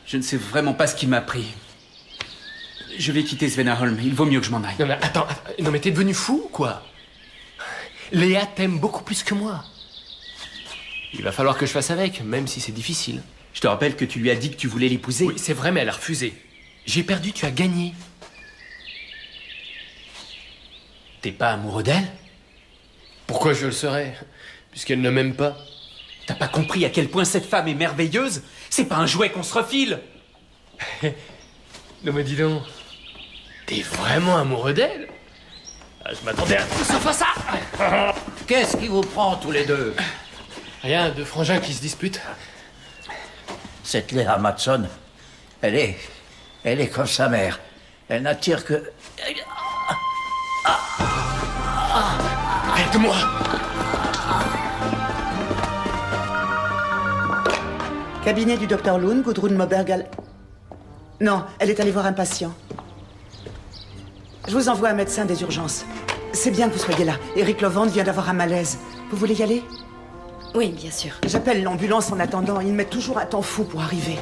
Je ne sais vraiment pas ce qui m'a pris. Je vais quitter Svennaholm, il vaut mieux que je m'en aille. Non mais attends, non mais t'es devenu fou ou quoi? Léa t'aime beaucoup plus que moi. Il va falloir que je fasse avec, même si c'est difficile. Je te rappelle que tu lui as dit que tu voulais l'épouser. Oui, c'est vrai, mais elle a refusé. J'ai perdu, tu as gagné. T'es pas amoureux d'elle? Pourquoi je le serais? Puisqu'elle ne m'aime pas. T'as pas compris à quel point cette femme est merveilleuse? C'est pas un jouet qu'on se refile. Non mais dis donc, t'es vraiment amoureux d'elle? Ah, je m'attendais à tout sauf à ça. Qu'est-ce qui vous prend tous les deux? Rien, deux frangins qui se disputent. Cette Léa Matson, elle est comme sa mère. Elle n'attire que... Aide-moi! Cabinet du docteur Lund, Gudrun Mobergal. Non, elle est allée voir un patient. Je vous envoie un médecin des urgences. C'est bien que vous soyez là. Eric Lovand vient d'avoir un malaise. Vous voulez y aller? Oui, bien sûr. J'appelle l'ambulance en attendant. Ils mettent toujours un temps fou pour arriver.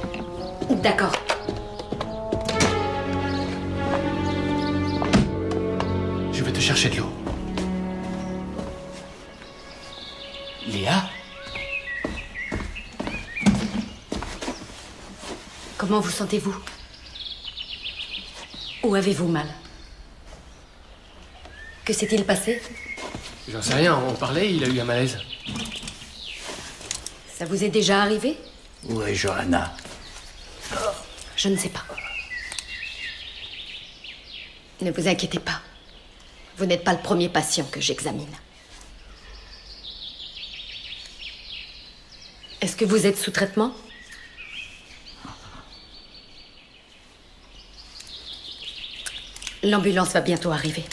D'accord. Je vais te chercher de l'eau. Léa? Comment vous sentez-vous? Où avez-vous mal? Que s'est-il passé? J'en sais rien, on parlait, il a eu un malaise. Ça vous est déjà arrivé? Où est Johanna? Je ne sais pas. Ne vous inquiétez pas. Vous n'êtes pas le premier patient que j'examine. Est-ce que vous êtes sous traitement? L'ambulance va bientôt arriver.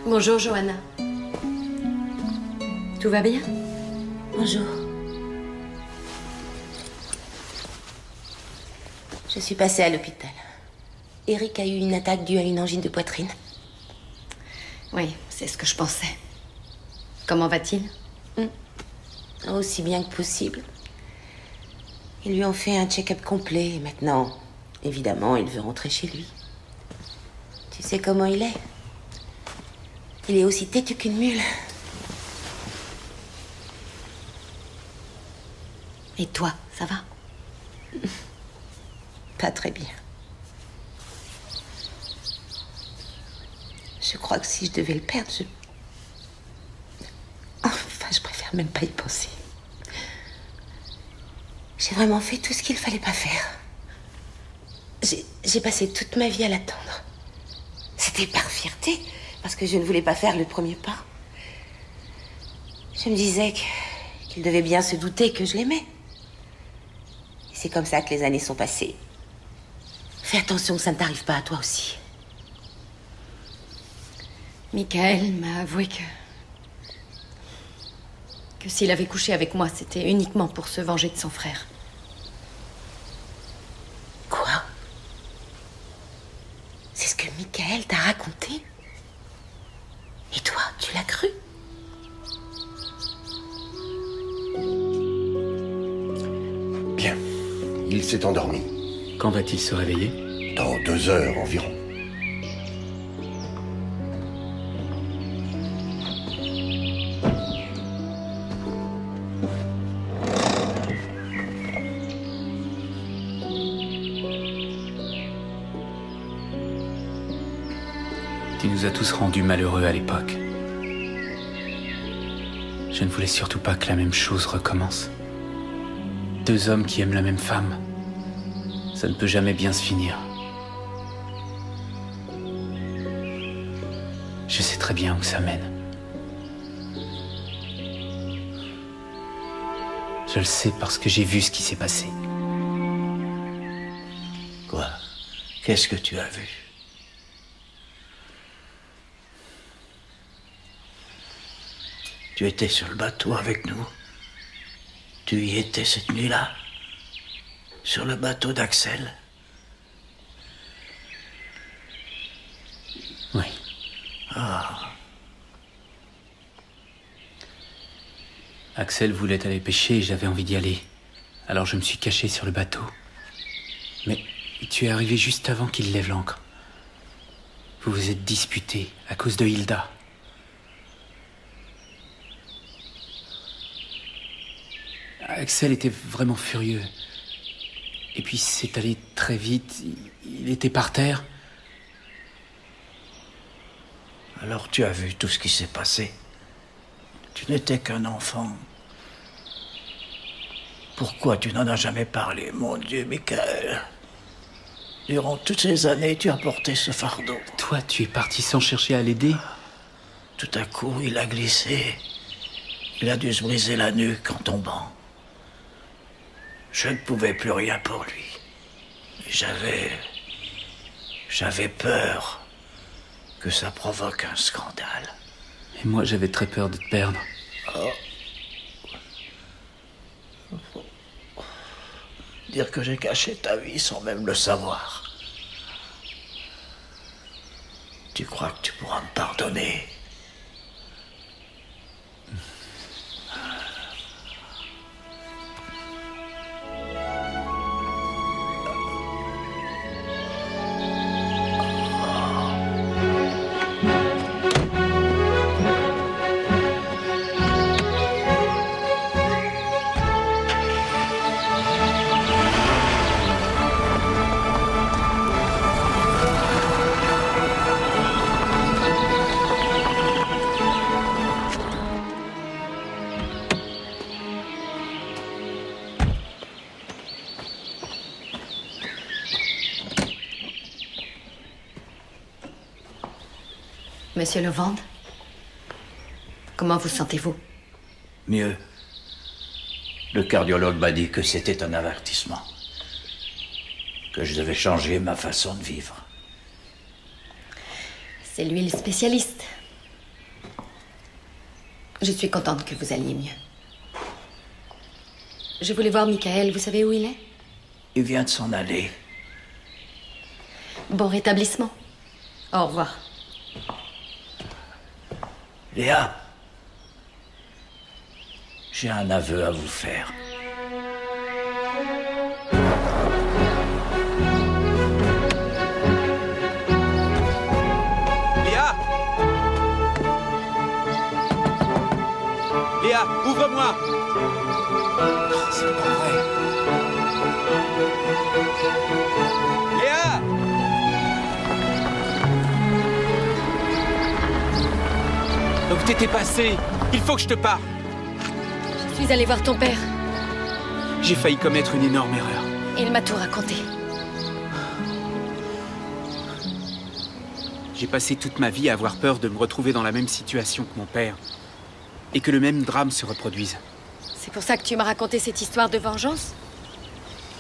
Bonjour, Johanna. Tout va bien? Bonjour. Je suis passée à l'hôpital. Eric a eu une attaque due à une angine de poitrine. Oui, c'est ce que je pensais. Comment va-t-il? Aussi bien que possible. Ils lui ont fait un check-up complet et maintenant, évidemment, il veut rentrer chez lui. Tu sais comment il est? Il est aussi têtu qu'une mule. Et toi, ça va? Pas très bien. Je crois que si je devais le perdre, Enfin, je préfère même pas y penser. J'ai vraiment fait tout ce qu'il fallait pas faire. J'ai passé toute ma vie à l'attendre. C'était par fierté, parce que je ne voulais pas faire le premier pas. Je me disais qu'il devait bien se douter que je l'aimais. Et c'est comme ça que les années sont passées. Fais attention que ça ne t'arrive pas à toi aussi. Michael m'a avoué que s'il avait couché avec moi, c'était uniquement pour se venger de son frère. Quoi? C'est ce que Michael t'a raconté? Et toi, tu l'as cru? Bien. Il s'est endormi. Quand va-t-il se réveiller? Dans 2 heures environ. Tu nous as tous rendus malheureux à l'époque. Je ne voulais surtout pas que la même chose recommence. 2 hommes qui aiment la même femme, ça ne peut jamais bien se finir. Je sais très bien où ça mène. Je le sais parce que j'ai vu ce qui s'est passé. Qu'est-ce que tu as vu? Tu étais sur le bateau avec nous. Tu y étais cette nuit-là? Sur le bateau d'Axel? Oui. Ah. Axel voulait aller pêcher et j'avais envie d'y aller. Alors je me suis caché sur le bateau. Mais tu es arrivé juste avant qu'il lève l'ancre. Vous vous êtes disputés à cause de Hilda. Axel était vraiment furieux. Et puis c'est allé très vite. Il était par terre. Alors tu as vu tout ce qui s'est passé. Tu n'étais qu'un enfant. Pourquoi tu n'en as jamais parlé, mon Dieu, Michael? Durant toutes ces années, tu as porté ce fardeau. Toi, tu es parti sans chercher à l'aider? Tout à coup, il a glissé. Il a dû se briser la nuque en tombant. Je ne pouvais plus rien pour lui. J'avais peur que ça provoque un scandale. Et moi, j'avais très peur de te perdre. Oh. Dire que j'ai caché ta vie sans même le savoir. Tu crois que tu pourras me pardonner? Monsieur Levende, comment vous sentez-vous? Mieux. Le cardiologue m'a dit que c'était un avertissement. Que je devais changer ma façon de vivre. C'est lui le spécialiste. Je suis contente que vous alliez mieux. Je voulais voir Michael, vous savez où il est? Il vient de s'en aller. Bon rétablissement. Au revoir. Léa, j'ai un aveu à vous faire. Léa! Léa, ouvre-moi! C'est pas vrai. Léa! Donc t'étais passé. Il faut que je te parle. Je suis allée voir ton père. J'ai failli commettre une énorme erreur. Il m'a tout raconté. J'ai passé toute ma vie à avoir peur de me retrouver dans la même situation que mon père. Et que le même drame se reproduise. C'est pour ça que tu m'as raconté cette histoire de vengeance?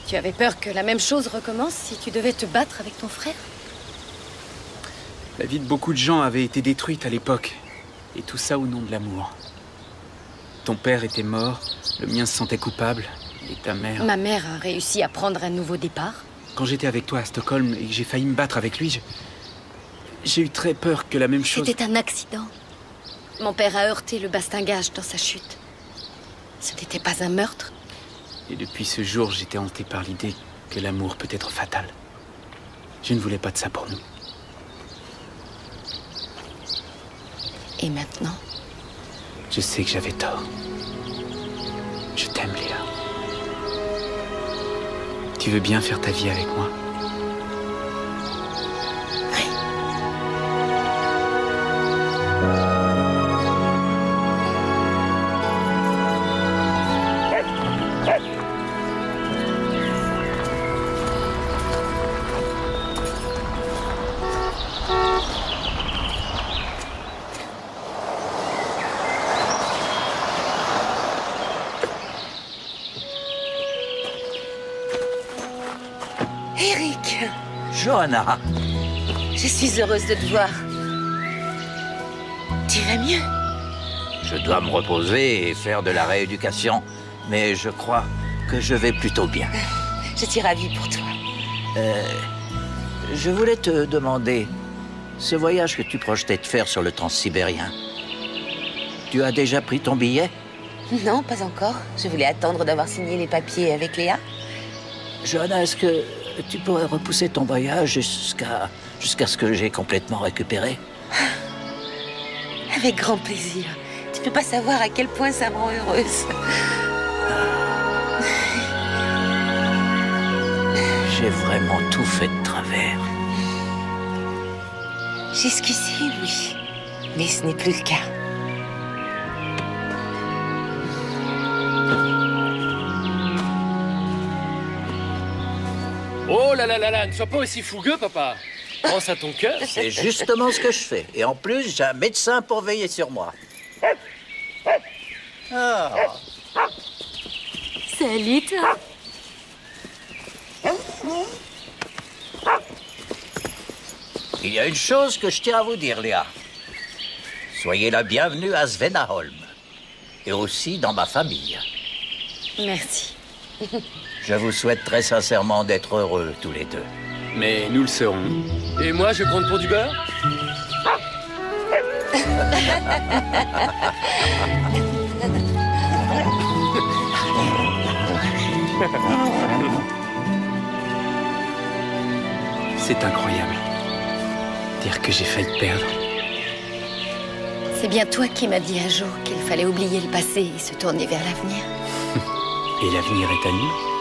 Tu avais peur que la même chose recommence si tu devais te battre avec ton frère? La vie de beaucoup de gens avait été détruite à l'époque. Et tout ça au nom de l'amour. Ton père était mort, le mien se sentait coupable, et ta mère... Ma mère a réussi à prendre un nouveau départ. Quand j'étais avec toi à Stockholm et que j'ai failli me battre avec lui, j'ai eu très peur que la même chose... C'était un accident. Mon père a heurté le bastingage dans sa chute. Ce n'était pas un meurtre. Et depuis ce jour, j'étais hanté par l'idée que l'amour peut être fatal. Je ne voulais pas de ça pour nous. Et maintenant? Je sais que j'avais tort. Je t'aime, Léa. Tu veux bien faire ta vie avec moi? Eric! Johanna. Je suis heureuse de te voir. Tu vas mieux? Je dois me reposer et faire de la rééducation, mais je crois que je vais plutôt bien. Je suis ravie pour toi. Je voulais te demander, ce voyage que tu projetais de faire sur le transsibérien, tu as déjà pris ton billet? Non, pas encore. Je voulais attendre d'avoir signé les papiers avec Léa. Johanna, est-ce que tu pourrais repousser ton voyage jusqu'à ce que j'ai complètement récupéré? Avec grand plaisir. Tu peux pas savoir à quel point ça me rend heureuse. J'ai vraiment tout fait de travers. Jusqu'ici, oui. Mais ce n'est plus le cas. Oh là là là là, ne sois pas aussi fougueux, papa. Pense à ton cœur. C'est justement ce que je fais. Et en plus, j'ai un médecin pour veiller sur moi. Ah. Salut, toi. Il y a une chose que je tiens à vous dire, Léa. Soyez la bienvenue à Svenaholm. Et aussi dans ma famille. Merci. Je vous souhaite très sincèrement d'être heureux, tous les deux. Mais nous le serons. Et moi, je compte pour du beurre? C'est incroyable. Dire que j'ai failli te perdre. C'est bien toi qui m'as dit un jour qu'il fallait oublier le passé et se tourner vers l'avenir. Et l'avenir est à nous.